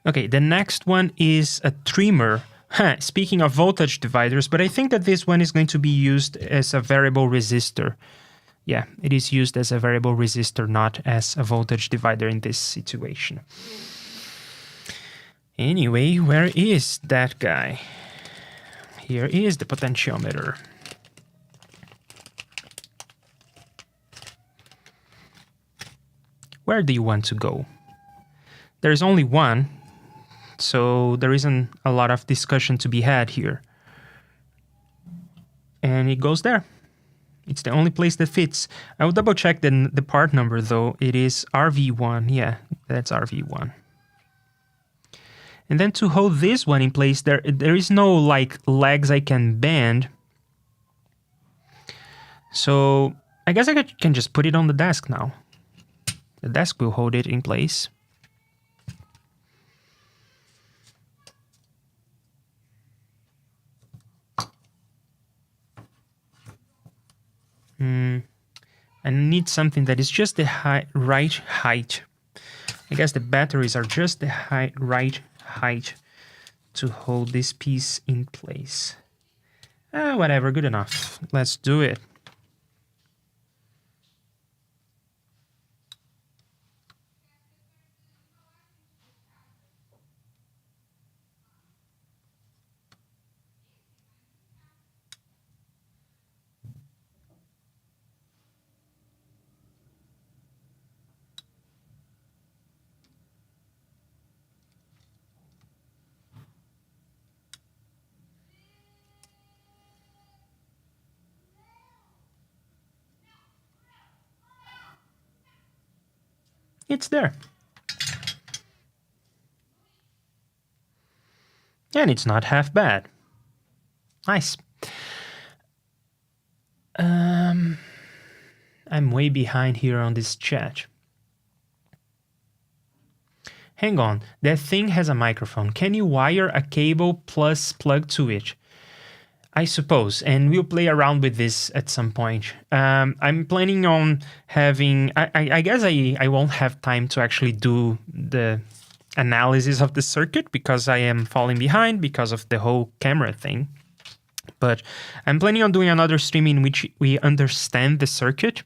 Okay, the next one is a trimmer. Speaking of voltage dividers, but I think that this one is going to be used as a variable resistor. Yeah, it is used as a variable resistor, not as a voltage divider in this situation. Anyway, where is that guy? Here is the potentiometer. Where do you want to go? There's only one, so there isn't a lot of discussion to be had here. And it goes there. It's the only place that fits. I will double check the part number though. It is RV1. Yeah, that's RV1. And then to hold this one in place, there is no like legs I can bend. So I guess I can just put it on the desk now. The desk will hold it in place. I need something that is just the right height. I guess the batteries are just the right height to hold this piece in place. Whatever, good enough. Let's do it. It's there. And it's not half bad. Nice. I'm way behind here on this chat. Hang on, that thing has a microphone. Can you wire a cable plus plug to it? I suppose, and we'll play around with this at some point. I'm planning on having... I guess I won't have time to actually do the analysis of the circuit because I am falling behind because of the whole camera thing. But I'm planning on doing another stream in which we understand the circuit.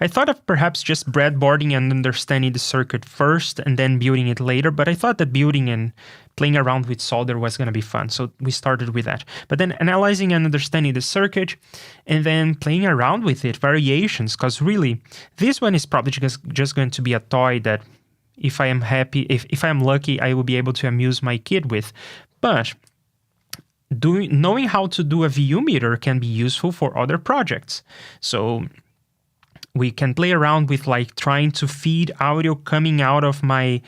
I thought of perhaps just breadboarding and understanding the circuit first and then building it later, but I thought that building and playing around with solder was going to be fun, so we started with that. But then analyzing and understanding the circuit and then playing around with it, variations, because really, this one is probably just going to be a toy that if I am happy, if I am lucky, I will be able to amuse my kid with. But knowing how to do a VU meter can be useful for other projects. So we can play around with like trying to feed audio coming out of my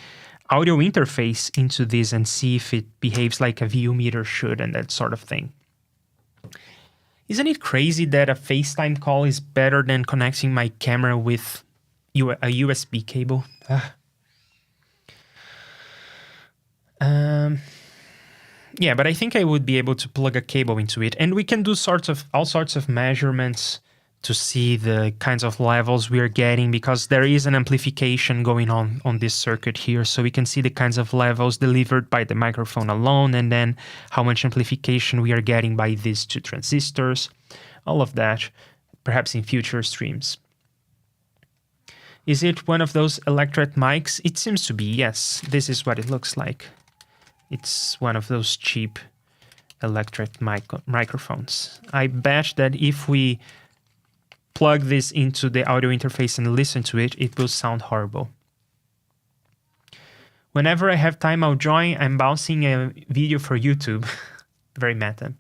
audio interface into this and see if it behaves like a VU meter should and that sort of thing. Isn't it crazy that a FaceTime call is better than connecting my camera with a USB cable? Yeah, but I think I would be able to plug a cable into it, and we can do all sorts of measurements to see the kinds of levels we are getting, because there is an amplification going on this circuit here, so we can see the kinds of levels delivered by the microphone alone, and then how much amplification we are getting by these two transistors, all of that, perhaps in future streams. Is it one of those electret mics? It seems to be, yes. This is what it looks like. It's one of those cheap electret microphones. I bet that if we plug this into the audio interface and listen to it, it will sound horrible. Whenever I have time, I'll join. I'm bouncing a video for YouTube, very meta,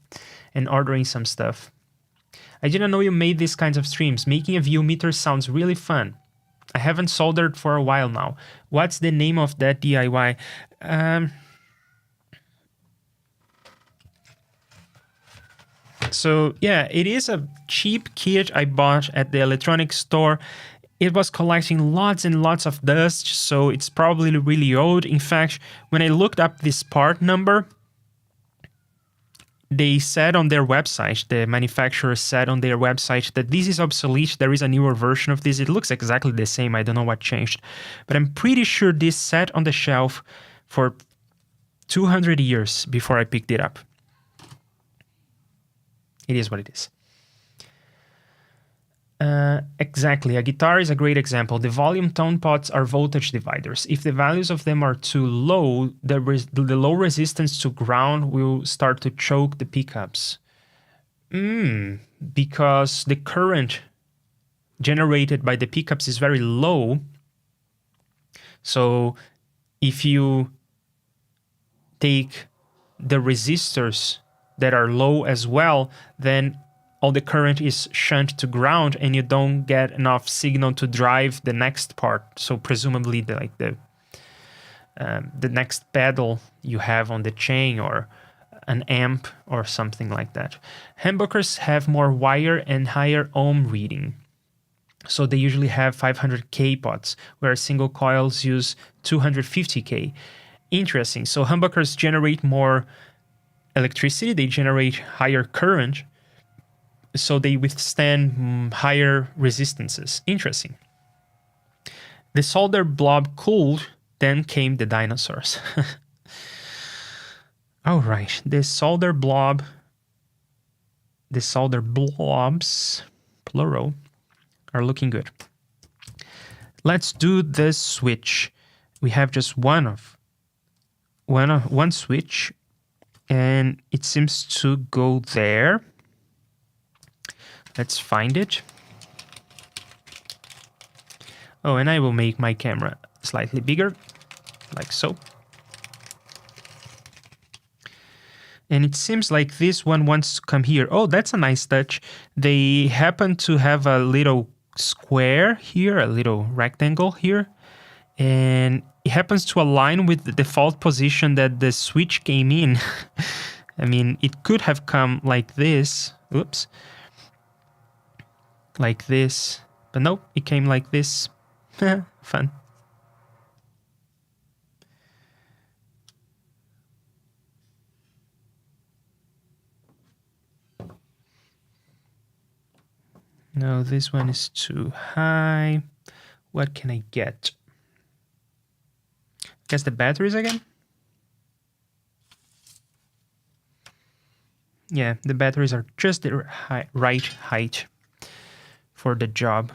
and ordering some stuff. I didn't know you made these kinds of streams. Making a VU meter sounds really fun. I haven't soldered for a while now. What's the name of that DIY? So yeah, it is a cheap kit I bought at the electronics store. It was collecting lots and lots of dust, so it's probably really old. In fact, when I looked up this part number, they said on their website, the manufacturer said on their website that this is obsolete. There is a newer version of this. It looks exactly the same. I don't know what changed. But I'm pretty sure this sat on the shelf for 200 years before I picked it up. It is what it is. Exactly. A guitar is a great example. The volume tone pots are voltage dividers. If the values of them are too low, the low resistance to ground will start to choke the pickups. Because the current generated by the pickups is very low. So if you take the resistors that are low as well, then all the current is shunt to ground and you don't get enough signal to drive the next part. So presumably the next pedal you have on the chain or an amp or something like that. Humbuckers have more wire and higher ohm reading. So they usually have 500K pots, where single coils use 250K. Interesting. So humbuckers generate more electricity, they generate higher current, so they withstand higher resistances. Interesting. The solder blob cooled, then came the dinosaurs. All right, the solder blobs, plural, are looking good. Let's do the switch. We have just one switch, and it seems to go there. Let's find it. Oh, and I will make my camera slightly bigger, like so. And it seems like this one wants to come here. Oh, that's a nice touch. They happen to have a little square here, a little rectangle here. and it happens to align with the default position that the switch came in. I mean, it could have come like this. Oops. Like this. But nope, it came like this. Fun. No, this one is too high. What can I get? Guess the batteries again? Yeah, the batteries are just the right height for the job.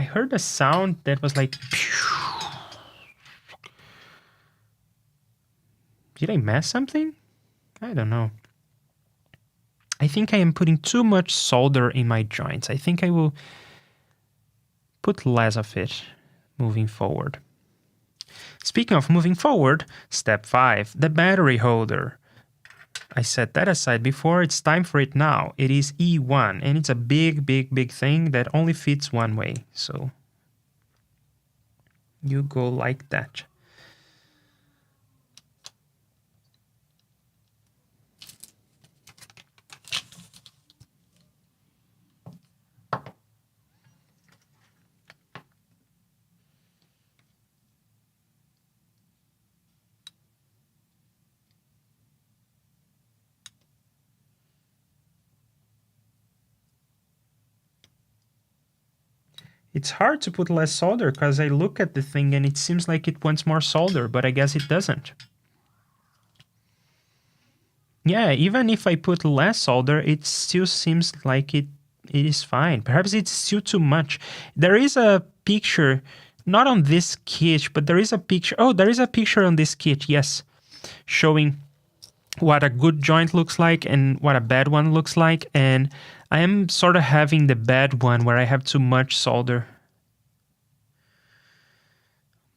I heard a sound that was like... Did I mess something? I don't know. I think I am putting too much solder in my joints. I think I will put less of it moving forward. Speaking of moving forward, step 5, the battery holder. I set that aside before, it's time for it now. It is E1, and it's a big, big, big thing that only fits one way. So you go like that. It's hard to put less solder because I look at the thing and it seems like it wants more solder, but I guess it doesn't. Yeah, even if I put less solder, it still seems like it is fine. Perhaps it's still too much. There is a picture, not on this kit, but there is a picture. Oh, there is a picture on this kit, yes, showing what a good joint looks like and what a bad one looks like. And I am sort of having the bad one where I have too much solder.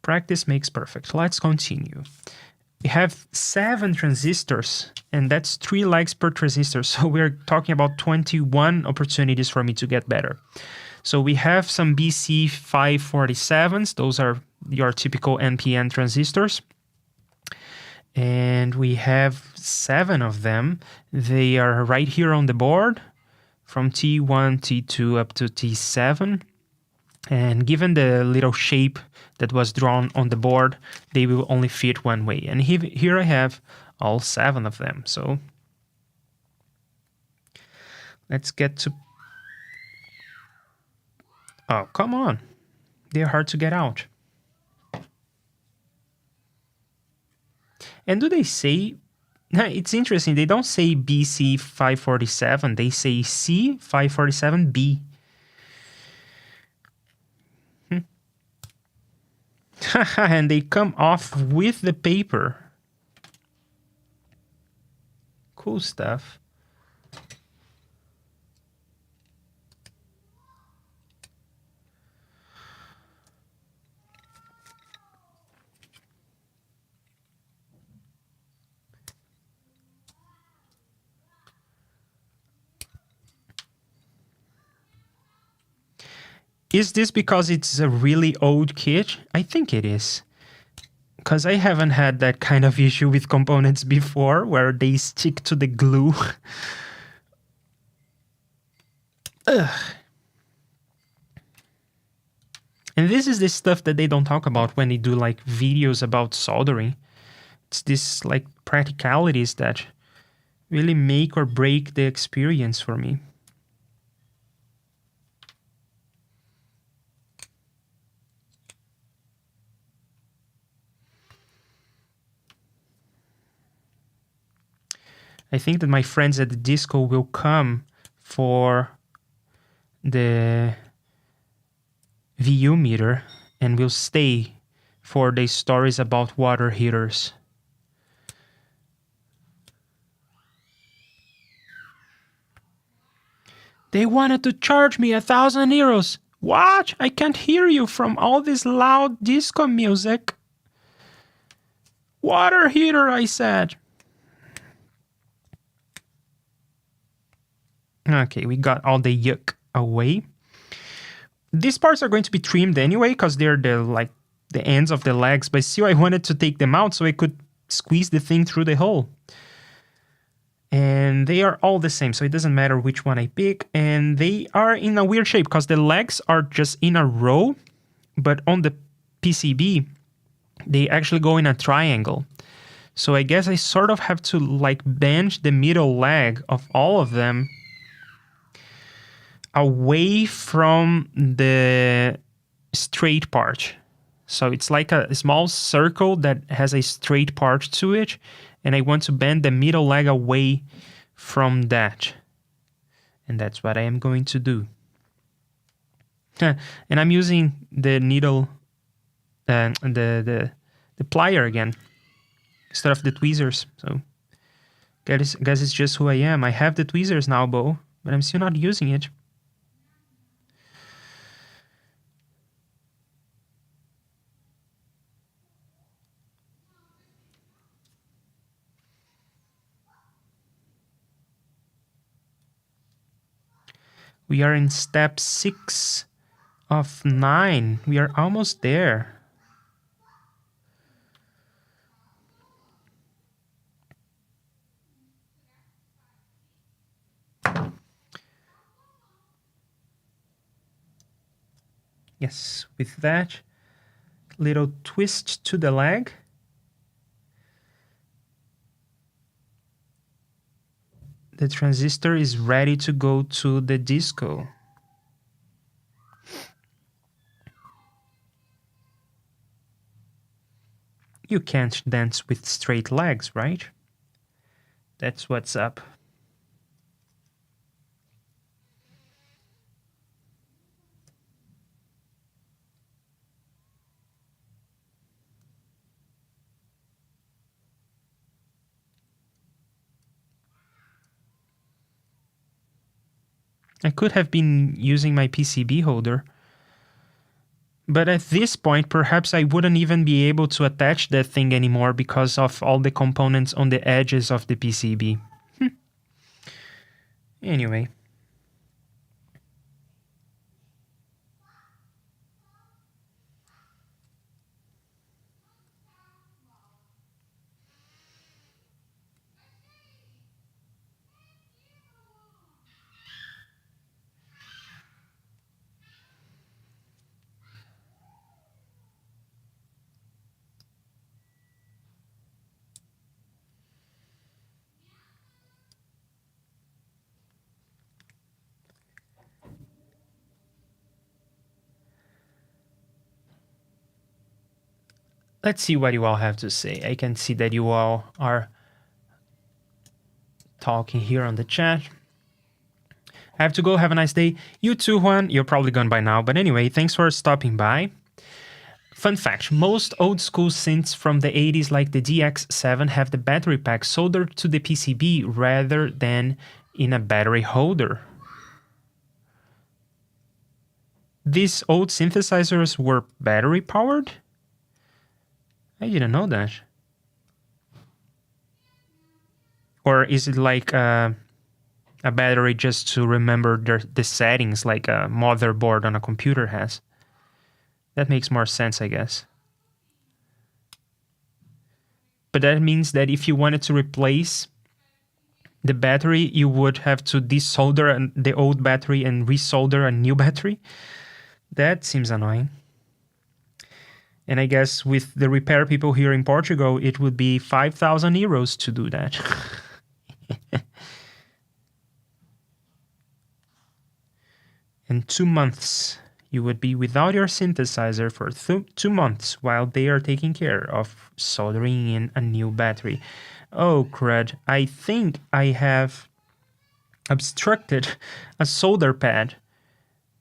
Practice makes perfect. Let's continue. We have 7 transistors, and that's 3 likes per transistor. So we're talking about 21 opportunities for me to get better. So we have some BC547s. Those are your typical NPN transistors. And we have 7 of them. They are right here on the board from T1, T2 up to T7. And given the little shape that was drawn on the board, they will only fit one way. And here I have all 7 of them. So let's get to... Oh, come on. They're hard to get out. And do they say... It's interesting. They don't say BC547. They say C547B. And they come off with the paper. Cool stuff. Is this because it's a really old kit? I think it is. Because I haven't had that kind of issue with components before, where they stick to the glue. Ugh. And this is the stuff that they don't talk about when they do like videos about soldering. It's this like practicalities that really make or break the experience for me. I think that my friends at the disco will come for the VU meter, and we'll stay for the stories about water heaters. They wanted to charge me 1,000 euros. What? I can't hear you from all this loud disco music. Water heater, I said. Okay, we got all the yuck away. These parts are going to be trimmed anyway because they're the ends of the legs, but still I wanted to take them out so I could squeeze the thing through the hole. And they are all the same, so it doesn't matter which one I pick. And they are in a weird shape because the legs are just in a row, but on the PCB, they actually go in a triangle. So I guess I sort of have to like bend the middle leg of all of them away from the straight part. So it's like a small circle that has a straight part to it, and I want to bend the middle leg away from that. And that's what I am going to do. And I'm using the needle, the plier again, instead of the tweezers. So guess it's just who I am. I have the tweezers now, Bo, but I'm still not using it. We are in step 6 of 9. We are almost there. Yes, with that little twist to the leg, the transistor is ready to go to the disco. You can't dance with straight legs, right? That's what's up. I could have been using my PCB holder, but at this point, perhaps I wouldn't even be able to attach that thing anymore because of all the components on the edges of the PCB. Anyway. Let's see what you all have to say. I can see that you all are talking here on the chat. I have to go. Have a nice day. You too, Juan. You're probably gone by now. But anyway, thanks for stopping by. Fun fact, most old school synths from the 80s like the DX7 have the battery pack soldered to the PCB rather than in a battery holder. These old synthesizers were battery powered? I didn't know that. Or is it like a battery just to remember the settings like a motherboard on a computer has? That makes more sense, I guess. But that means that if you wanted to replace the battery, you would have to desolder the old battery and resolder a new battery. That seems annoying. And I guess with the repair people here in Portugal, it would be 5,000 euros to do that. In 2 months, you would be without your synthesizer for 2 months while they are taking care of soldering in a new battery. Oh, crud. I think I have obstructed a solder pad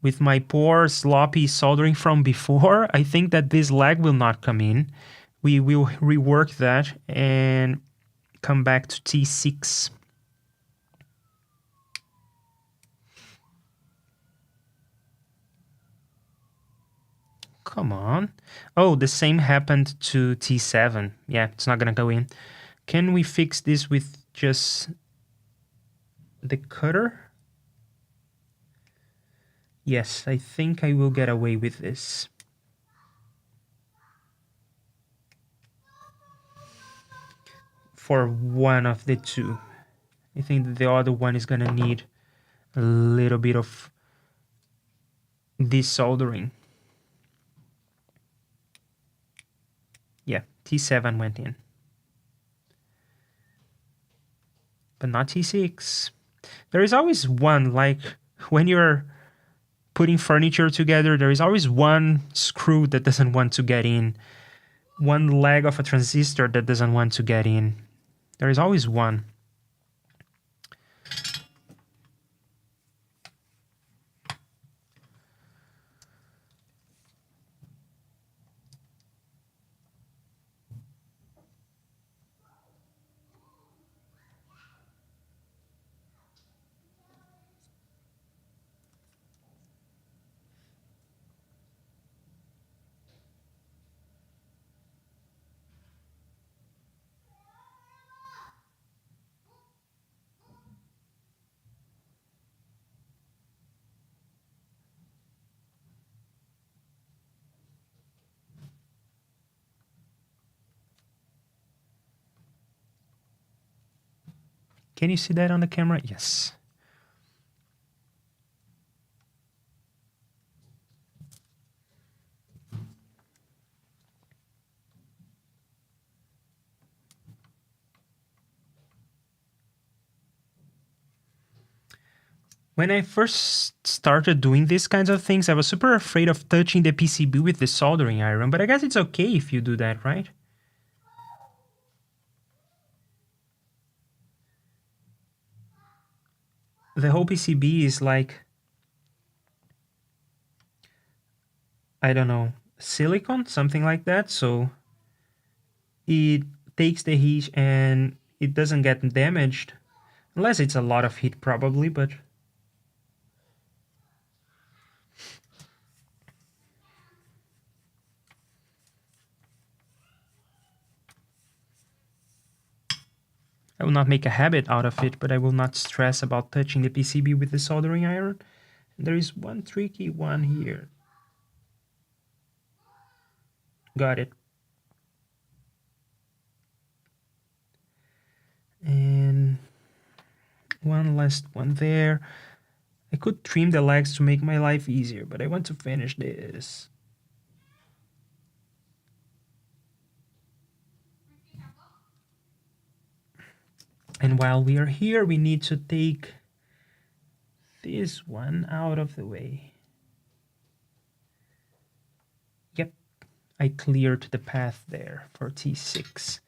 with my poor sloppy soldering from before, I think that this lag will not come in. We will rework that and come back to T6. Come on. Oh, the same happened to T7. Yeah, it's not gonna go in. Can we fix this with just the cutter? Yes, I think I will get away with this. For one of the two. I think that the other one is gonna need a little bit of desoldering. Yeah, T7 went in. But not T6. There is always one, like when you're putting furniture together, there is always one screw that doesn't want to get in. One leg of a transistor that doesn't want to get in. There is always one. Can you see that on the camera? Yes. When I first started doing these kinds of things, I was super afraid of touching the PCB with the soldering iron, but I guess it's okay if you do that, right? The whole PCB is like, I don't know, silicon, something like that, so it takes the heat and it doesn't get damaged, unless it's a lot of heat probably, but I will not make a habit out of it, but I will not stress about touching the PCB with the soldering iron. And there is one tricky one here. Got it. And one last one there. I could trim the legs to make my life easier, but I want to finish this. And while we are here, we need to take this one out of the way. Yep, I cleared the path there for T6.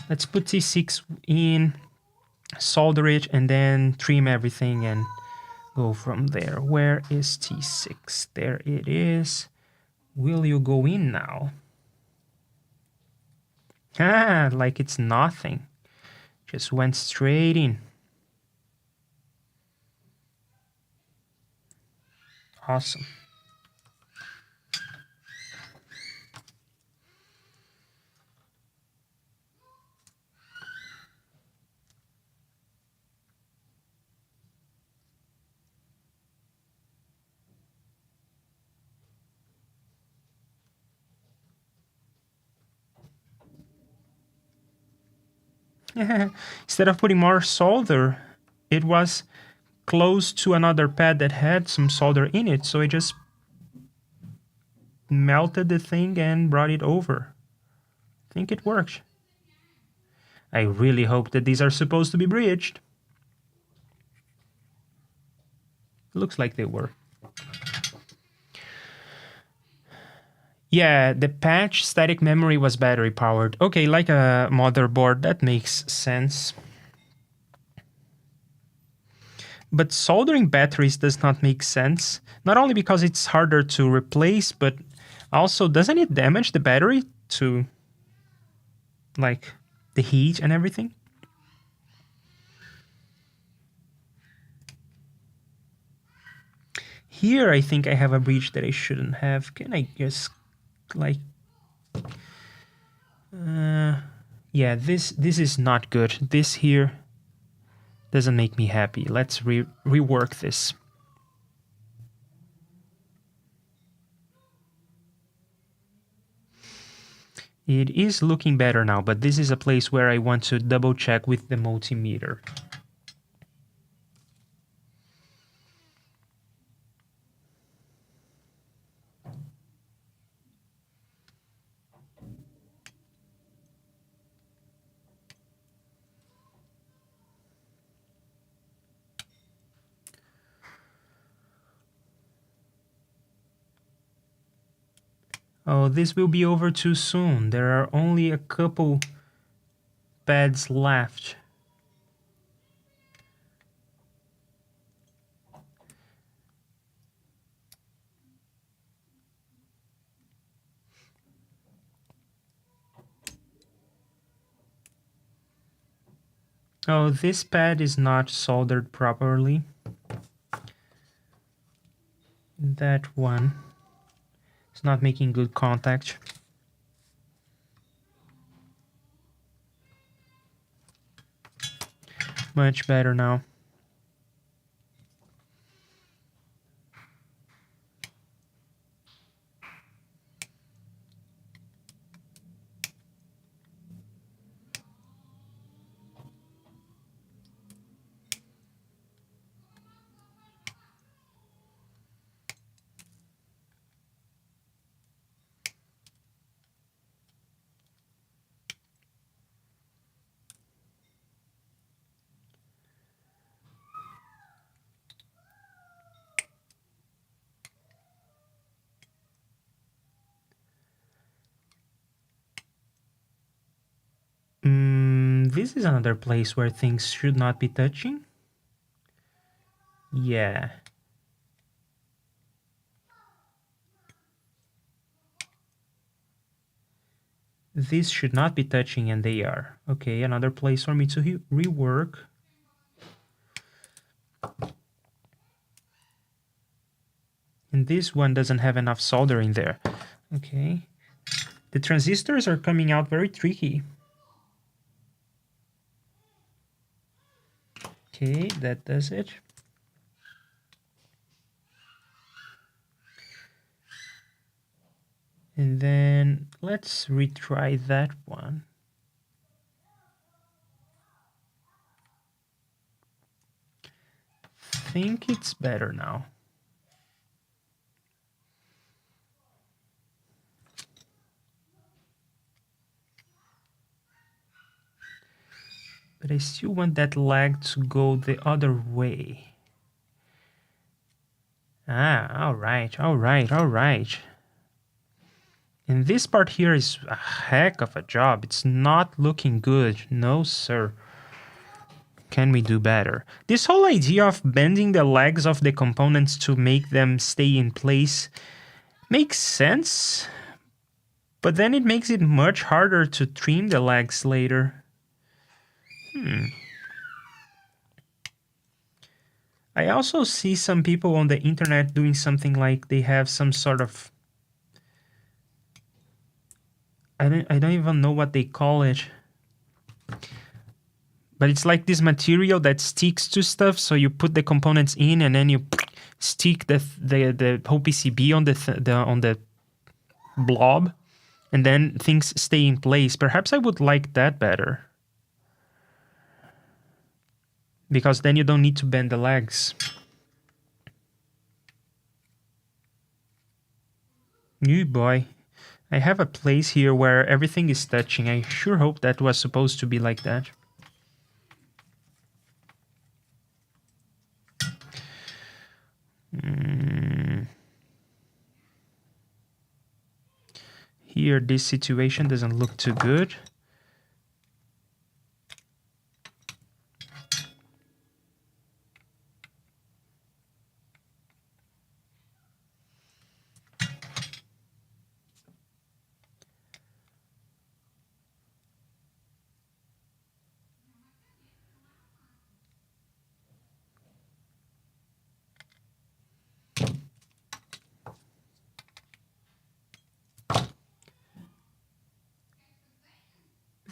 Let's put T6 in, solder it, and then trim everything and go from there. Where is T6? There it is. Will you go in now? Ah, like it's nothing. Just went straight in. Awesome. Instead of putting more solder, it was close to another pad that had some solder in it, so I just melted the thing and brought it over. I think it worked. I really hope that these are supposed to be bridged. Looks like they were. Yeah, the patch static memory was battery powered. Okay, like a motherboard, that makes sense. But soldering batteries does not make sense, not only because it's harder to replace, but also doesn't it damage the battery to like the heat and everything? Here I think I have a breach that I shouldn't have. Can I just like yeah, this is not good. This here doesn't make me happy. Let's rework this. It is looking better now, but this is a place where I want to double check with the multimeter. Oh, this will be over too soon. There are only a couple pads left. Oh, this pad is not soldered properly. That one is not making good contact. Much better now. This is another place where things should not be touching. Yeah. This should not be touching, and they are. Okay, another place for me to rework. And this one doesn't have enough soldering there. Okay. The transistors are coming out very tricky. Okay, that does it. And then let's retry that one. I think it's better now. But I still want that lag to go the other way. Ah, all right. And this part here is a heck of a job. It's not looking good. No, sir. Can we do better? This whole idea of bending the legs of the components to make them stay in place makes sense, but then it makes it much harder to trim the legs later. I also see some people on the internet doing something like they have some sort of... I don't even know what they call it. But it's like this material that sticks to stuff, so you put the components in and then you stick the whole PCB on the blob, and then things stay in place. Perhaps I would like that better, because then you don't need to bend the legs. You boy. I have a place here where everything is touching. I sure hope that was supposed to be like that. Here, this situation doesn't look too good.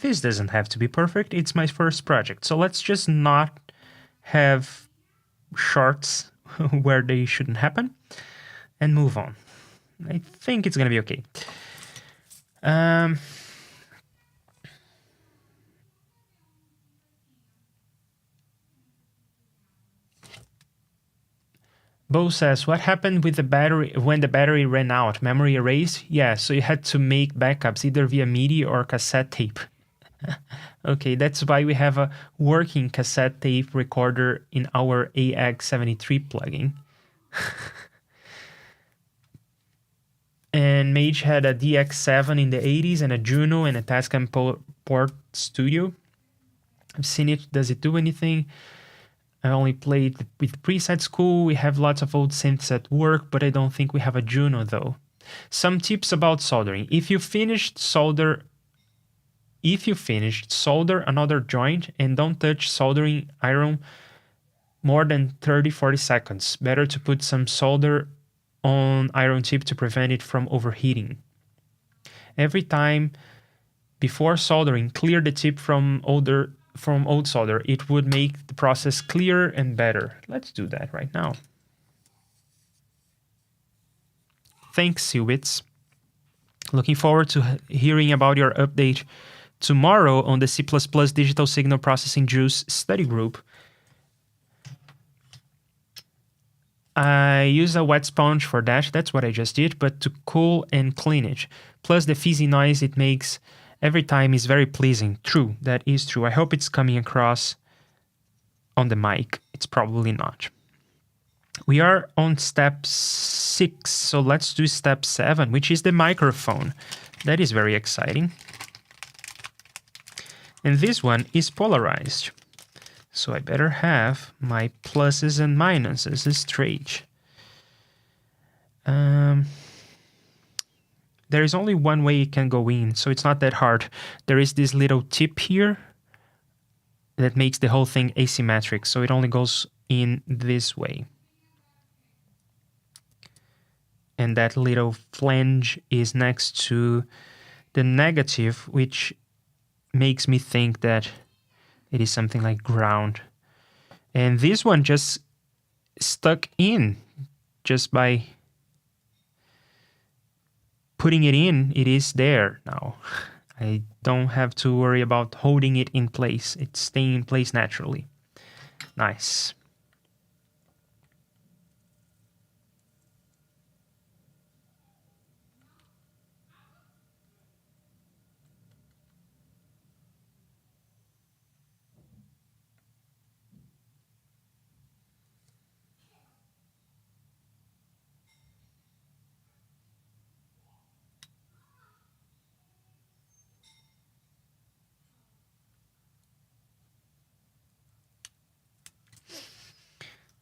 This doesn't have to be perfect. It's my first project. So let's just not have shorts where they shouldn't happen and move on. I think it's going to be okay. Bo says, what happened with the battery when the battery ran out? Memory erased? Yeah, so you had to make backups either via MIDI or cassette tape. Okay, that's why we have a working cassette tape recorder in our AX73 plugin. And Mage had a DX7 in the 80s and a Juno and a Tascam Port Studio. I've seen it. Does it do anything? I only played with presets. Cool. We have lots of old synths at work, but I don't think we have a Juno though. Some tips about soldering. If you finished, solder another joint and don't touch soldering iron more than 30-40 seconds. Better to put some solder on iron tip to prevent it from overheating. Every time before soldering, clear the tip from old solder. It would make the process clearer and better. Let's do that right now. Thanks, Siwitz. Looking forward to hearing about your update tomorrow on the C++ Digital Signal Processing Juice study group. I use a wet sponge for that. That's what I just did, but to cool and clean it. Plus the fizzy noise it makes every time is very pleasing. True, that is true. I hope it's coming across on the mic. It's probably not. We are on step 6, so let's do step 7, which is the microphone. That is very exciting. And this one is polarized. So I better have my pluses and minuses straight. There is only one way it can go in, so it's not that hard. There is this little tip here that makes the whole thing asymmetric, so it only goes in this way. And that little flange is next to the negative, which makes me think that it is something like ground. And this one just stuck in just by putting it in. It is there now. I don't have to worry about holding it in place. It's staying in place naturally. Nice.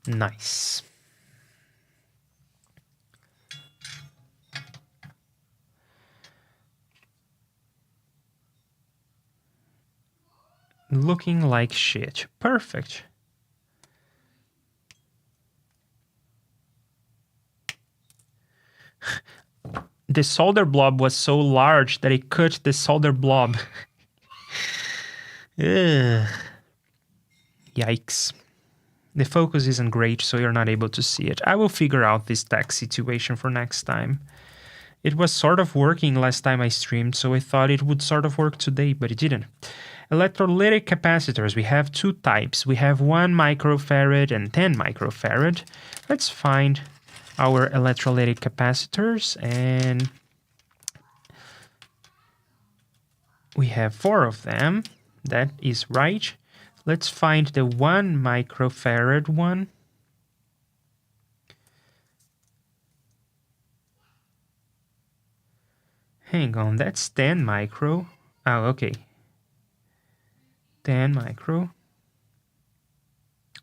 Nice. Looking like shit. Perfect. The solder blob was so large that it cut the solder blob. Ugh. Yikes. The focus isn't great, so you're not able to see it. I will figure out this text situation for next time. It was sort of working last time I streamed, so I thought it would sort of work today, but it didn't. Electrolytic capacitors, we have 2 types. We have 1 microfarad and 10 microfarad. Let's find our electrolytic capacitors, and we have 4 of them. That is right. Let's find the 1 microfarad one. Hang on, that's 10 micro. Oh, okay. 10 micro.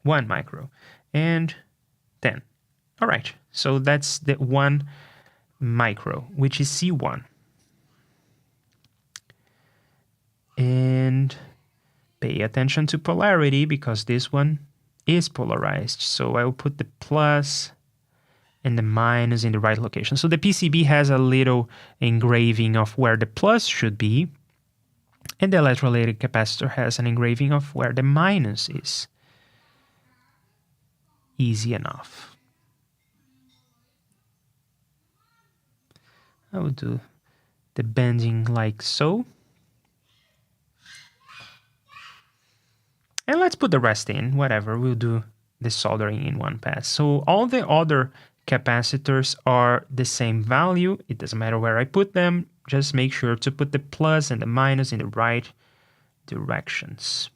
1 micro. And 10. All right, so that's the 1 micro, which is C1. And pay attention to polarity because this one is polarized. So I will put the plus and the minus in the right location. So the PCB has a little engraving of where the plus should be And the electrolytic capacitor has an engraving of where the minus is. Easy enough. I will do the bending like so. And let's put the rest in, whatever, we'll do the soldering in one pass. So all the other capacitors are the same value. It doesn't matter where I put them, just make sure to put the plus and the minus in the right directions.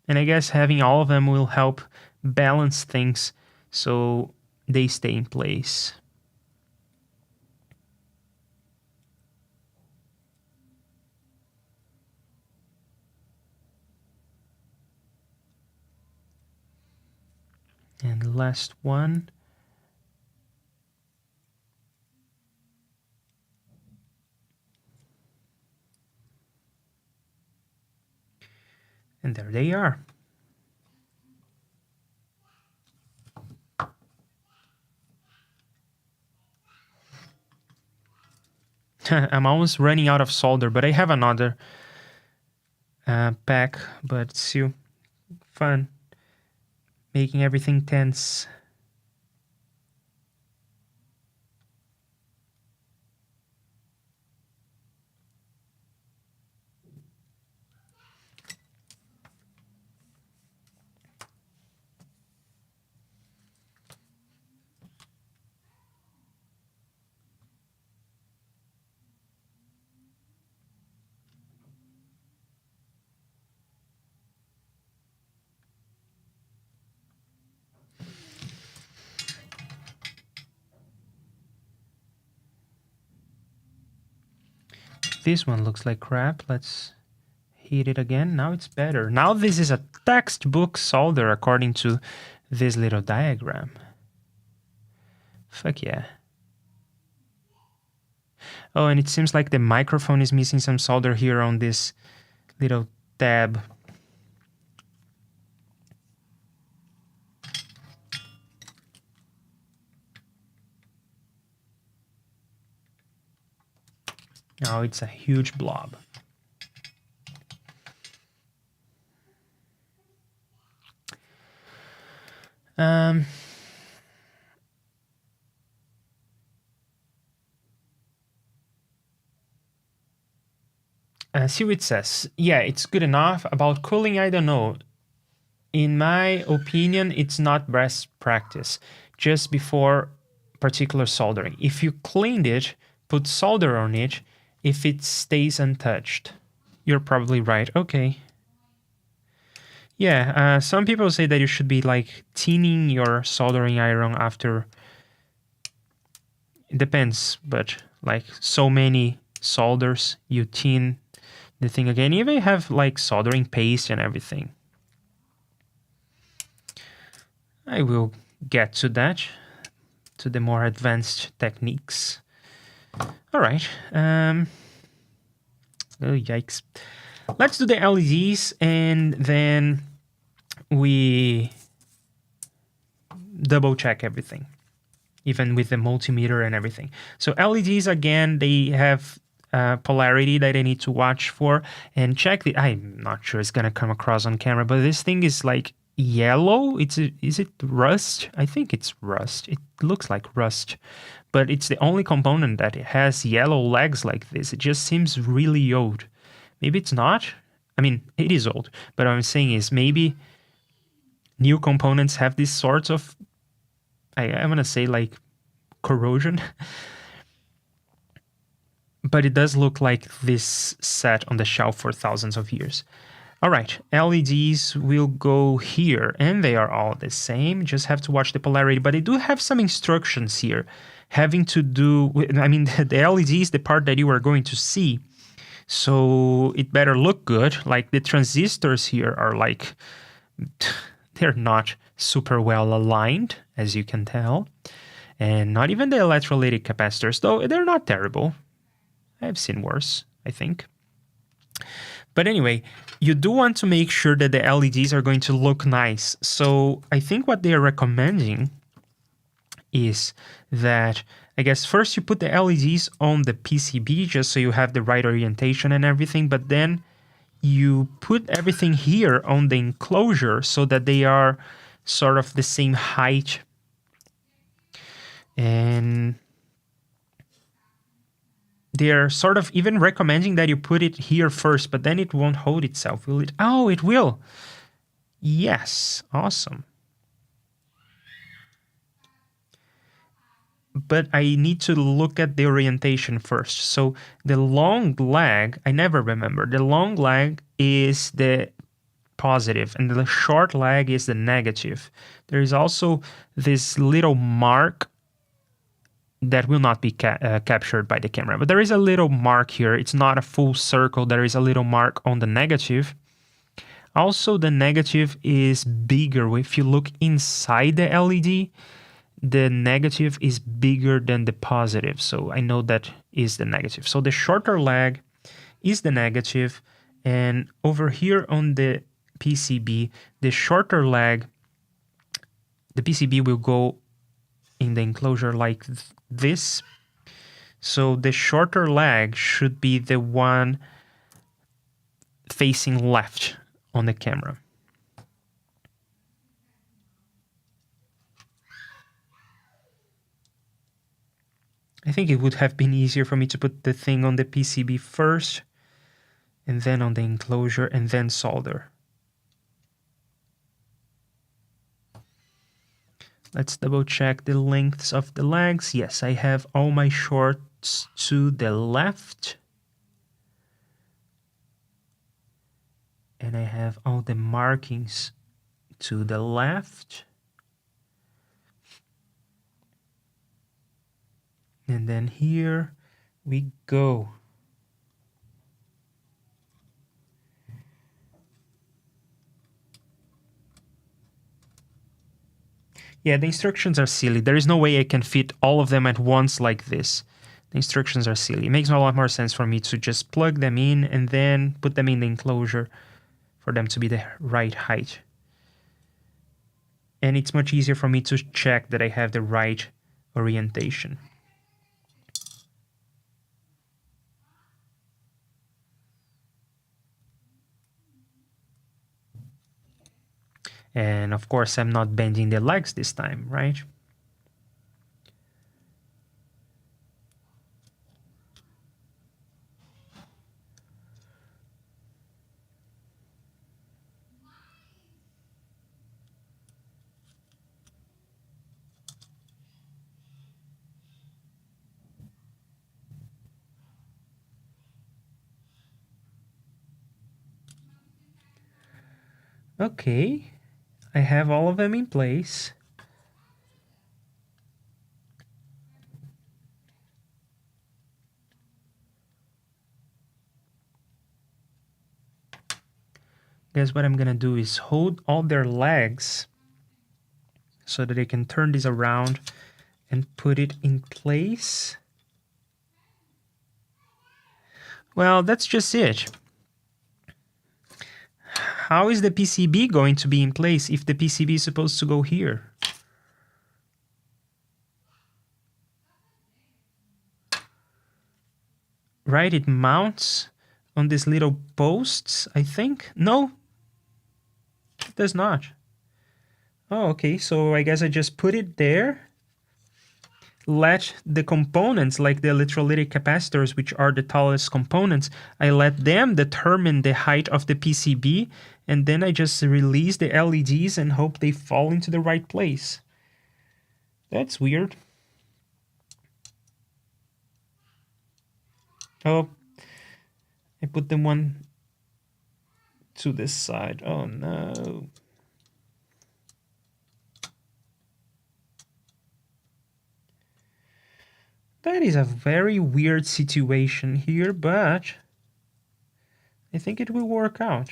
And I guess having all of them will help balance things so they stay in place. And the last one. And there they are. I'm almost running out of solder, but I have another pack, but it's still fun. Making everything tense. This one looks like crap. Let's heat it again. Now it's better. Now this is a textbook solder according to this little diagram. Fuck yeah. Oh, and it seems like the microphone is missing some solder here on this little tab. Now it's a huge blob. See what it says. Yeah, it's good enough. About cooling, I don't know. In my opinion, it's not best practice. Just before particular soldering. If you cleaned it, put solder on it, if it stays untouched. You're probably right. Okay. Yeah, some people say that you should be like tining your soldering iron after. It depends, but like so many solders, you tin the thing again. You even have like soldering paste and everything. I will get to that, to the more advanced techniques. All right. Oh, yikes. Let's do the LEDs and then we double check everything, even with the multimeter and everything. So LEDs, again, they have polarity that I need to watch for and check the. I'm not sure it's gonna come across on camera, but this thing is like yellow. Is it rust? I think it's rust. It looks like rust, but it's the only component that has yellow legs like this. It just seems really old. Maybe it's not. I mean, it is old, but what I'm saying is maybe new components have these sorts of, I'm gonna say like corrosion. But it does look like this sat on the shelf for thousands of years. All right, LEDs will go here, and they are all the same. Just have to watch the polarity, but they do have some instructions here having to do with, I mean, the LED is the part that you are going to see. So it better look good. Like the transistors here are like, they're not super well aligned, as you can tell. And not even the electrolytic capacitors, though they're not terrible. I've seen worse. I think. But anyway, you do want to make sure that the LEDs are going to look nice. So I think what they are recommending is that, I guess, first you put the LEDs on the PCB just so you have the right orientation and everything, but then you put everything here on the enclosure so that they are sort of the same height. And they're sort of even recommending that you put it here first, but then it won't hold itself, will it? Oh, it will. Yes, awesome. But I need to look at the orientation first. So the long leg, I never remember. The long leg is the positive and the short leg is the negative. There is also this little mark that will not be captured by the camera. But there is a little mark here. It's not a full circle. There is a little mark on the negative. Also, the negative is bigger. If you look inside the LED, the negative is bigger than the positive. So I know that is the negative. So the shorter leg is the negative. And over here on the PCB, the shorter leg, the PCB will go in the enclosure like this. So the shorter leg should be the one facing left on the camera. I think it would have been easier for me to put the thing on the PCB first and then on the enclosure and then solder. Let's double check the lengths of the legs. Yes, I have all my shorts to the left. And I have all the markings to the left. And then here we go. Yeah, the instructions are silly. There is no way I can fit all of them at once like this. The instructions are silly. It makes a lot more sense for me to just plug them in and then put them in the enclosure for them to be the right height. And it's much easier for me to check that I have the right orientation. And of course, I'm not bending the legs this time, right? Okay, I have all of them in place. Guess what I'm gonna do is hold all their legs so that I can turn this around and put it in place. Well, that's just it. How is the PCB going to be in place if the PCB is supposed to go here? Right, it mounts on these little posts, I think. No, it does not. Oh, okay, so I guess I just put it there. Let the components, like the electrolytic capacitors, which are the tallest components, I let them determine the height of the PCB, and then I just release the LEDs and hope they fall into the right place. That's weird. Oh, I put them one to this side. Oh no. That is a very weird situation here, but I think it will work out.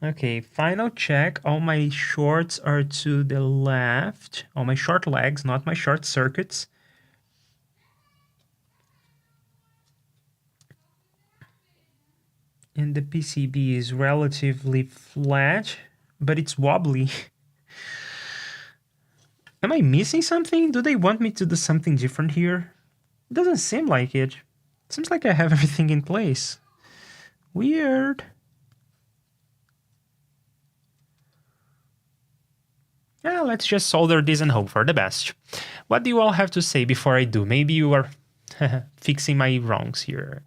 Okay, final check. All my shorts are to the left. All my short legs, not my short circuits. And the PCB is relatively flat, but it's wobbly. Am I missing something? Do they want me to do something different here? It doesn't seem like it. It seems like I have everything in place. Weird. Yeah, let's just solder this and hope for the best. What do you all have to say before I do? Maybe you are fixing my wrongs here.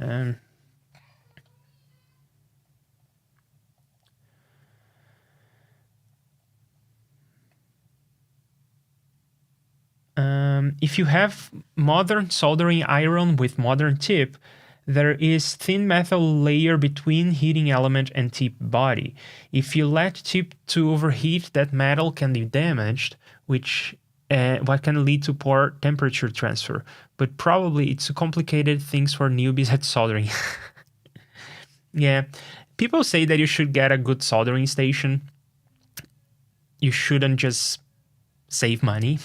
Um, if you have modern soldering iron with modern tip, there is thin metal layer between heating element and tip body. If you let tip to overheat, that metal can be damaged, which what can lead to poor temperature transfer. But probably it's a complicated things for newbies at soldering. Yeah, people say that you should get a good soldering station. You shouldn't just save money.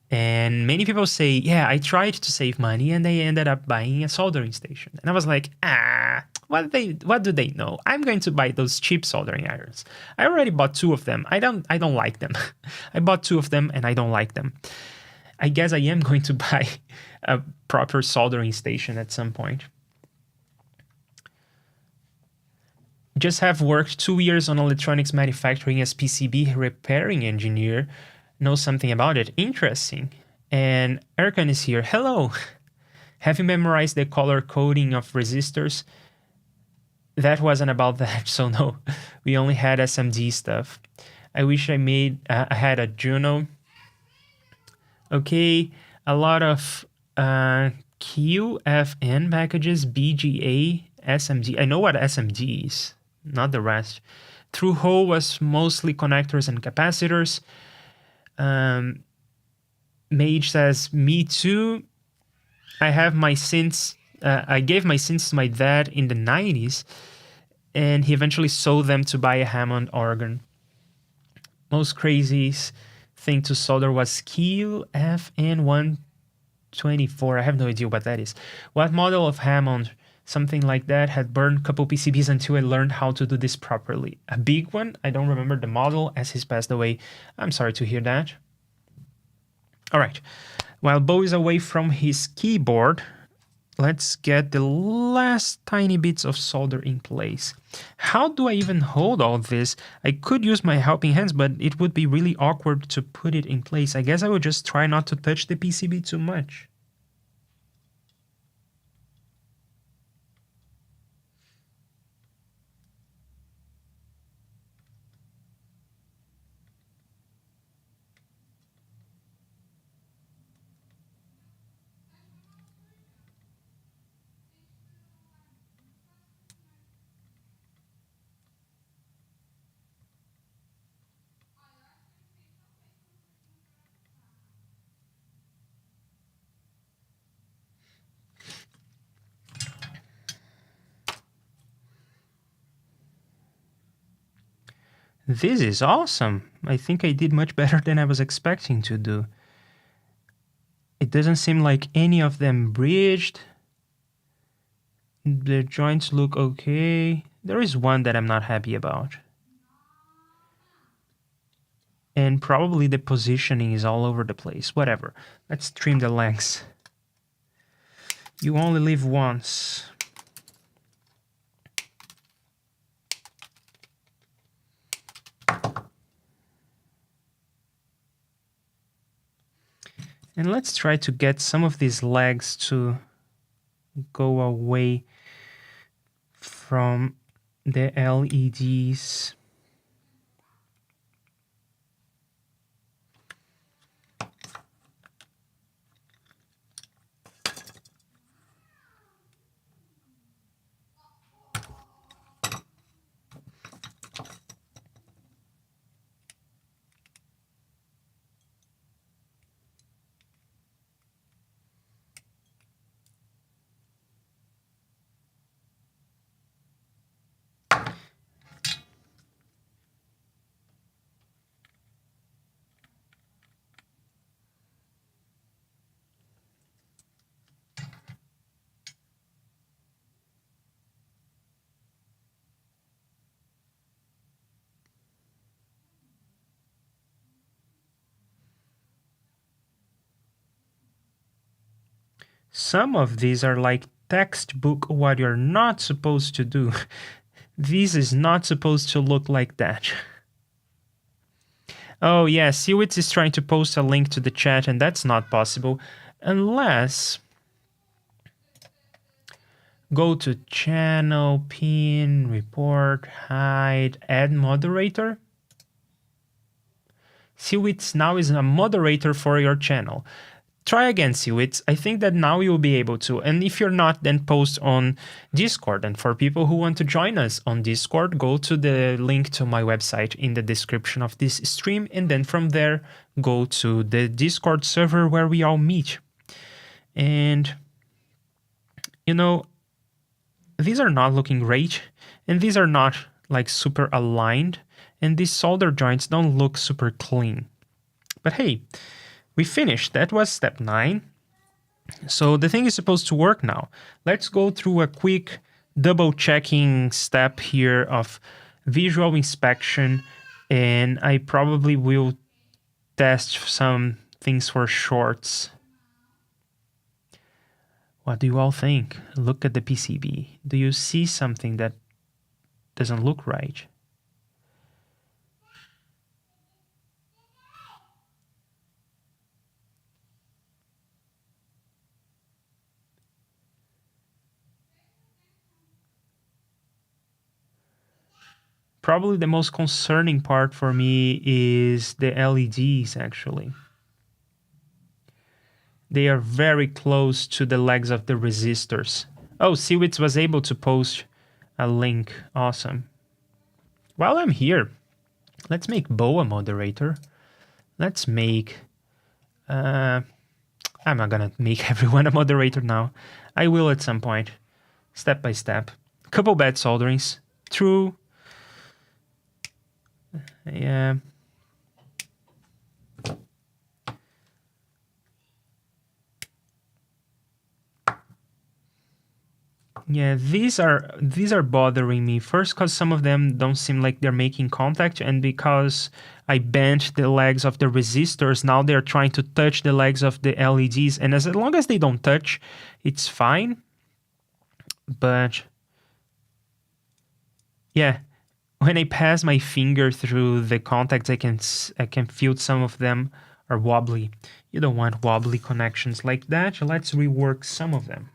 And many people say, yeah, I tried to save money and they ended up buying a soldering station. And I was like, what do they know? I'm going to buy those cheap soldering irons. I already bought 2 of them. I don't like them. I bought 2 of them and I don't like them. I guess I am going to buy a proper soldering station at some point. Just have worked 2 years on electronics manufacturing as PCB repairing engineer. Know something about it. Interesting. And Erkan is here. Hello. Have you memorized the color coding of resistors? That wasn't about that, so no. We only had SMD stuff. I wish I had a Juno. Okay, a lot of QFN packages, BGA, SMD. I know what SMD is, not the rest. Through hole was mostly connectors and capacitors. Mage says, me too. I have my synths. I gave my synths to my dad in the 90s, and he eventually sold them to buy a Hammond organ. Most crazy thing to solder was QFN124. I have no idea what that is. What model of Hammond? Something like that. Had burned a couple PCBs until I learned how to do this properly. A big one? I don't remember the model as he's passed away. I'm sorry to hear that. All right. While Bo is away from his keyboard, let's get the last tiny bits of solder in place. How do I even hold all this? I could use my helping hands, but it would be really awkward to put it in place. I guess I would just try not to touch the PCB too much. This is awesome. I think I did much better than I was expecting to do. It doesn't seem like any of them bridged. The joints look okay. There is one that I'm not happy about. And probably the positioning is all over the place. Whatever. Let's trim the lengths. You only live once. And let's try to get some of these legs to go away from the LEDs. Some of these are like textbook what you're not supposed to do. This is not supposed to look like that. Oh yeah, Seawitz is trying to post a link to the chat, and that's not possible unless go to channel, pin, report, hide, add moderator. Seawitz now is a moderator for your channel. Try again, Seawitz. I think that now you'll be able to. And if you're not, then post on Discord. And for people who want to join us on Discord, go to the link to my website in the description of this stream. And then from there, go to the Discord server where we all meet. And, you know, these are not looking great. And these are not like super aligned. And these solder joints don't look super clean. But hey, we finished. That was step 9. So the thing is supposed to work now. Let's go through a quick double checking step here of visual inspection, and I probably will test some things for shorts. What do you all think? Look at the PCB. Do you see something that doesn't look right? Probably the most concerning part for me is the LEDs, actually. They are very close to the legs of the resistors. Oh, Seawitz was able to post a link. Awesome. While I'm here, let's make Bo a moderator. Let's make... I'm not gonna make everyone a moderator now. I will at some point, step by step. Couple bad solderings. True. Yeah. Yeah, these are bothering me. First, because some of them don't seem like they're making contact, and because I bent the legs of the resistors, now they're trying to touch the legs of the LEDs, and as long as they don't touch, it's fine. But yeah, when I pass my finger through the contacts, I can feel some of them are wobbly. You don't want wobbly connections like that. Let's rework some of them.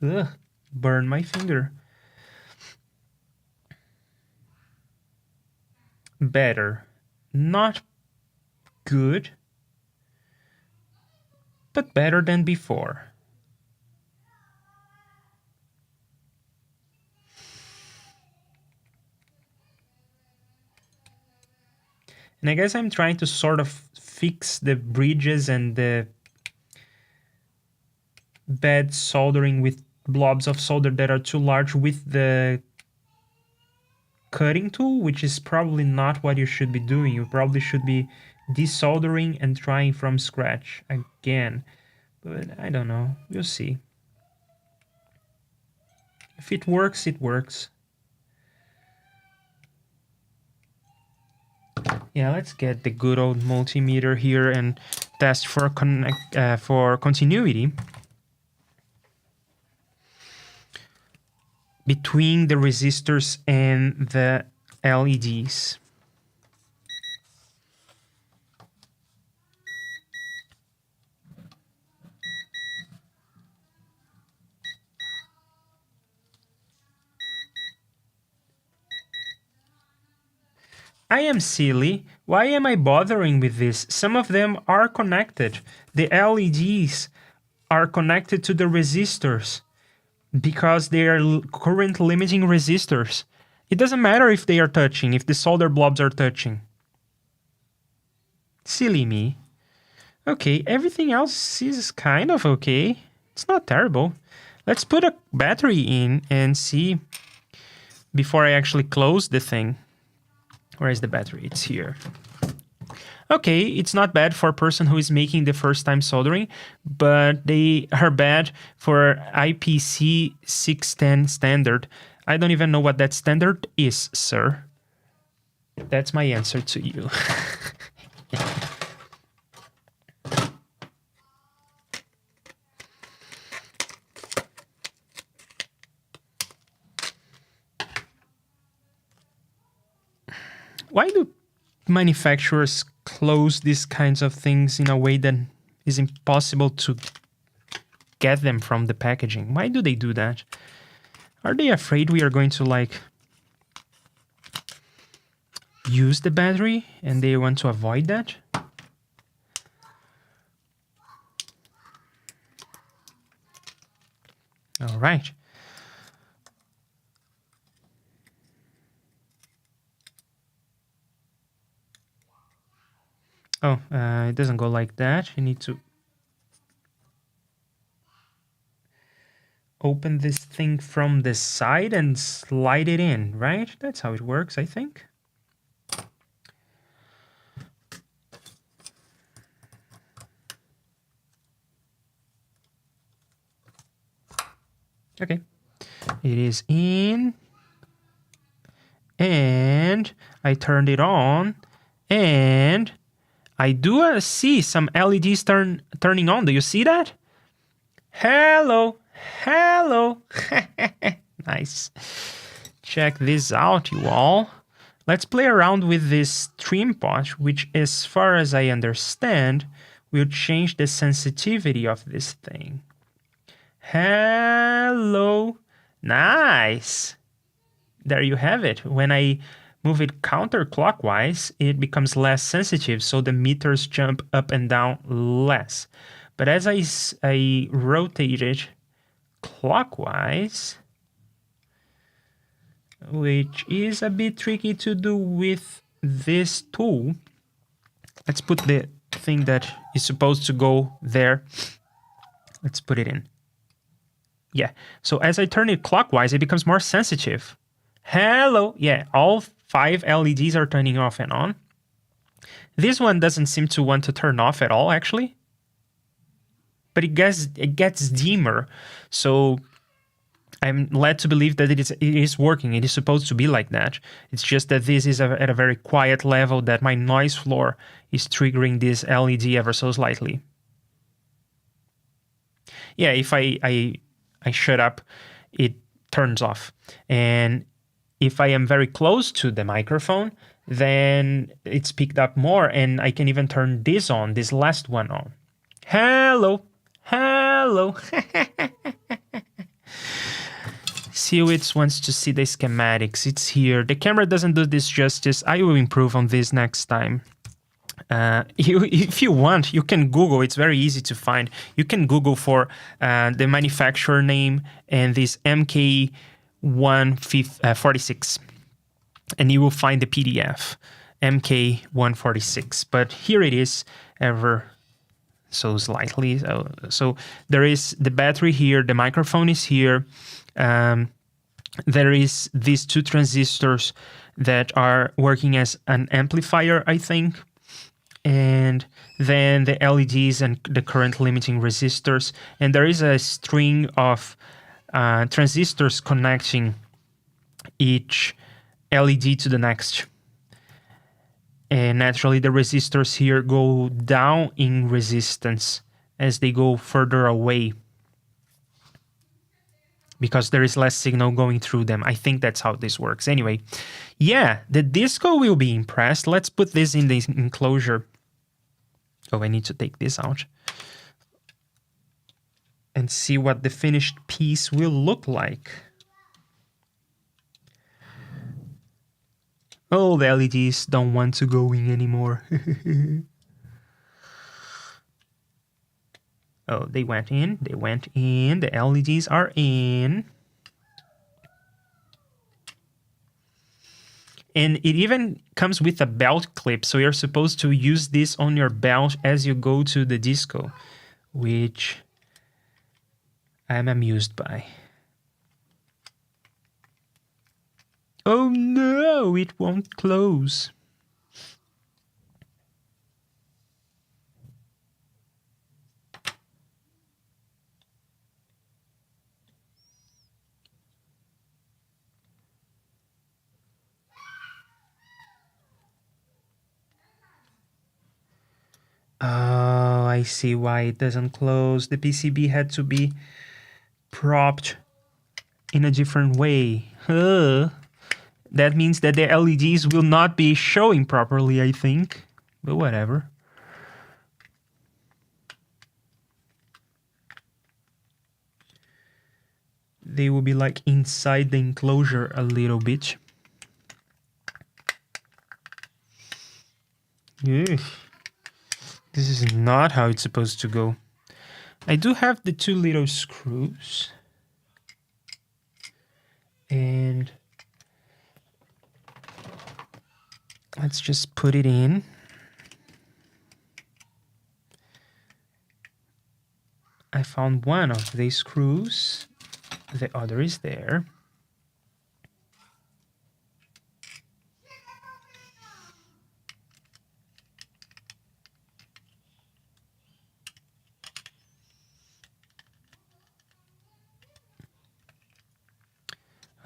Ugh, burn my finger. Better. Not good, but better than before. And I guess I'm trying to sort of fix the bridges and the bad soldering with blobs of solder that are too large with the cutting tool, which is probably not what you should be doing. You probably should be desoldering and trying from scratch again. But I don't know. We'll see. If it works, it works. Yeah, let's get the good old multimeter here and test for continuity between the resistors and the LEDs. I am silly. Why am I bothering with this? Some of them are connected. The LEDs are connected to the resistors because they are current limiting resistors. It doesn't matter if they are touching, if the solder blobs are touching. Silly me. Okay, everything else is kind of okay. It's not terrible. Let's put a battery in and see before I actually close the thing. Where is the battery? It's here. Okay, it's not bad for a person who is making the first time soldering, but they are bad for IPC 610 standard. I don't even know what that standard is, sir. That's my answer to you. Why do manufacturers close these kinds of things in a way that is impossible to get them from the packaging? Why do they do that? Are they afraid we are going to like use the battery and they want to avoid that? All right. Oh, it doesn't go like that. You need to open this thing from the side and slide it in, right? That's how it works, I think. Okay. It is in. And I turned it on. And I do see some LEDs turning on. Do you see that? Hello. Hello. Nice. Check this out, you all. Let's play around with this stream pot, which, as far as I understand, will change the sensitivity of this thing. Hello. Nice. There you have it. When I move it counterclockwise, it becomes less sensitive, so the meters jump up and down less. But as I rotate it clockwise, which is a bit tricky to do with this tool, let's put the thing that is supposed to go there. Let's put it in. Yeah, so as I turn it clockwise, it becomes more sensitive. Hello. Yeah, all 5 LEDs are turning off and on. This one doesn't seem to want to turn off at all, actually. But it gets dimmer. So I'm led to believe that it is working. It is supposed to be like that. It's just that this is at a very quiet level that my noise floor is triggering this LED ever so slightly. Yeah, if I shut up, it turns off. And if I am very close to the microphone, then it's picked up more, and I can even turn this on, this last one on. Hello. Hello. Seowitz wants to see the schematics. It's here. The camera doesn't do this justice. I will improve on this next time. If you want, you can Google. It's very easy to find. You can Google for the manufacturer name and this MK146, and you will find the PDF, MK146. But here it is, ever so slightly. So there is the battery here, the microphone is here. There is these 2 transistors that are working as an amplifier, I think. And then the LEDs and the current limiting resistors. And there is a string of transistors connecting each LED to the next. And naturally, the resistors here go down in resistance as they go further away, because there is less signal going through them. I think that's how this works. Anyway, yeah, the disco will be impressed. Let's put this in the enclosure. Oh, I need to take this out and see what the finished piece will look like. Oh, the LEDs don't want to go in anymore. Oh, they went in. They went in. The LEDs are in. And it even comes with a belt clip, so you're supposed to use this on your belt as you go to the disco, which I'm amused by. Oh no, it won't close. Oh, I see why it doesn't close. The PCB had to be propped in a different way. That means that the LEDs will not be showing properly, I think. But whatever. They will be like inside the enclosure a little bit. Ugh. This is not how it's supposed to go. I do have the two little screws. And let's just put it in. I found one of these screws. The other is there.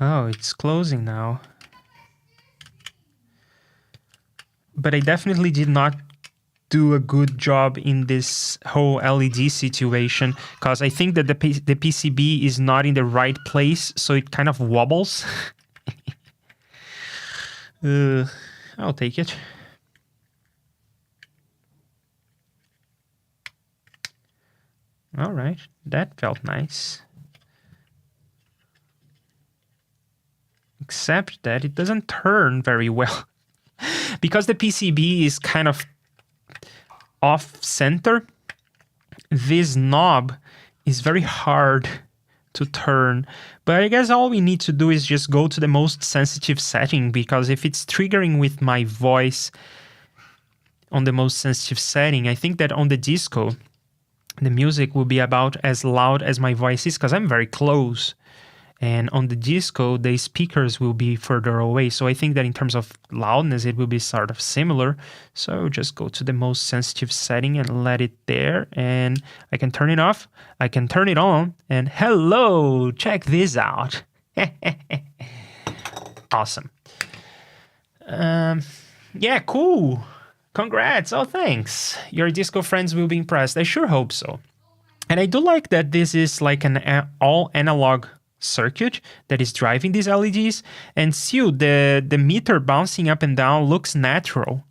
Oh, it's closing now. But I definitely did not do a good job in this whole LED situation, because I think that the PCB is not in the right place, so it kind of wobbles. I'll take it. All right, that felt nice. Except that it doesn't turn very well. Because the PCB is kind of off-center, this knob is very hard to turn. But I guess all we need to do is just go to the most sensitive setting, because if it's triggering with my voice on the most sensitive setting, I think that on the disco, the music will be about as loud as my voice is, because I'm very close. And on the disco, the speakers will be further away. So I think that in terms of loudness, it will be sort of similar. So just go to the most sensitive setting and let it there. And I can turn it off. I can turn it on. And hello, check this out. Awesome. Yeah, cool. Congrats. Oh, thanks. Your disco friends will be impressed. I sure hope so. And I do like that this is like an all analog circuit that is driving these LEDs, and still the meter bouncing up and down looks natural.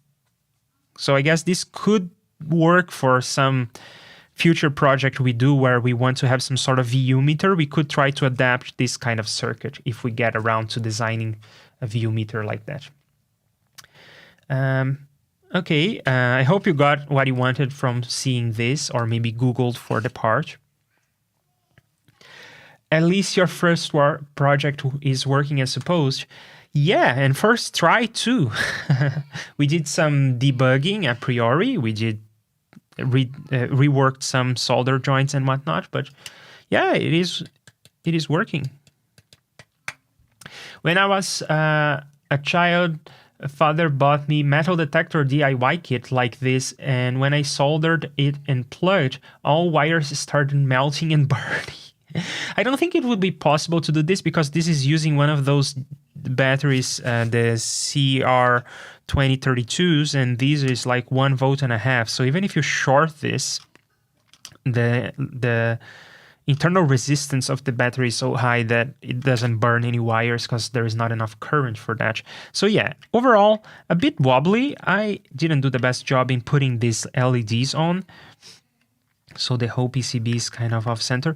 So I guess this could work for some future project we do where we want to have some sort of VU meter. We could try to adapt this kind of circuit if we get around to designing a VU meter like that. Okay, I hope you got what you wanted from seeing this, or maybe Googled for the part. At least your first project is working as supposed. Yeah, and first try too. We did some debugging a priori. We did reworked some solder joints and whatnot, but yeah, it is working. When I was a child, father bought me metal detector DIY kit like this, and when I soldered it and plugged, all wires started melting and burning. I don't think it would be possible to do this because this is using one of those batteries, the CR2032s, and these is like 1.5 volts. So even if you short this, the internal resistance of the battery is so high that it doesn't burn any wires because there is not enough current for that. So yeah, overall, a bit wobbly. I didn't do the best job in putting these LEDs on. So the whole PCB is kind of off-center.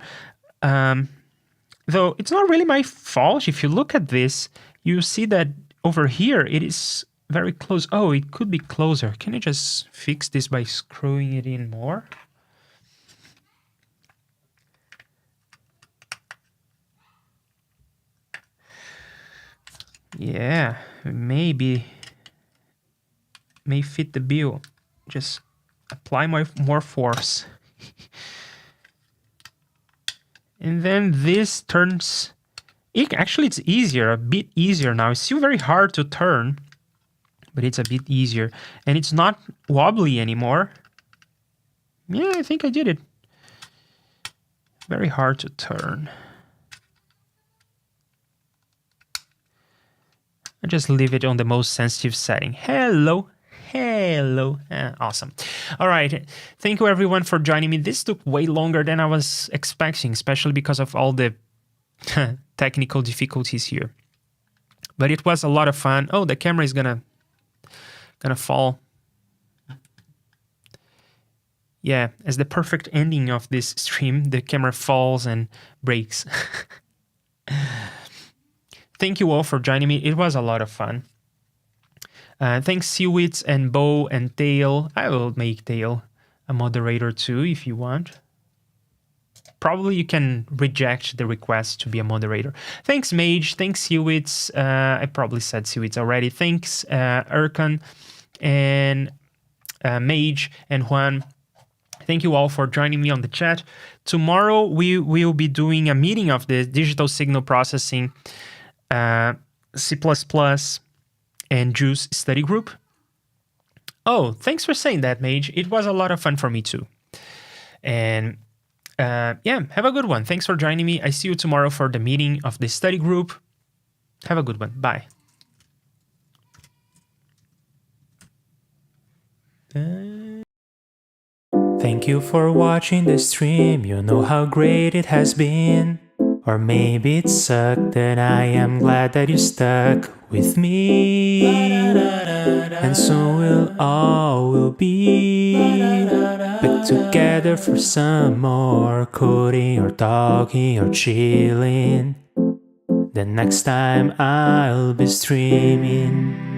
Though it's not really my fault. If you look at this, you see that over here, it is very close. Oh, it could be closer. Can I just fix this by screwing it in more? Yeah, maybe may fit the bill. Just apply more force. And then this turns... Actually, it's easier, a bit easier now. It's still very hard to turn, but it's a bit easier. And it's not wobbly anymore. Yeah, I think I did it. Very hard to turn. I just leave it on the most sensitive setting. Hello. Awesome. All right. Thank you, everyone, for joining me. This took way longer than I was expecting, especially because of all the technical difficulties here. But it was a lot of fun. Oh, the camera is gonna fall. Yeah, as the perfect ending of this stream, the camera falls and breaks. Thank you all for joining me. It was a lot of fun. Thanks Seawits and Bo and Tail. I will make Tail a moderator too if you want. Probably you can reject the request to be a moderator. Thanks Mage, thanks Seawits. I probably said Seawits already. Thanks Erkan and Mage and Juan. Thank you all for joining me on the chat. Tomorrow we will be doing a meeting of the digital signal processing C++ and Juice study group. Oh, thanks for saying that, Mage. It was a lot of fun for me too. And yeah, have a good one. Thanks for joining me. I see you tomorrow for the meeting of the study group. Have a good one. Bye. Thank you for watching the stream. You know how great it has been. Or maybe it sucked, and I am glad that you stuck with me. And soon we'll all be back together for some more coding or talking or chilling. The next time I'll be streaming.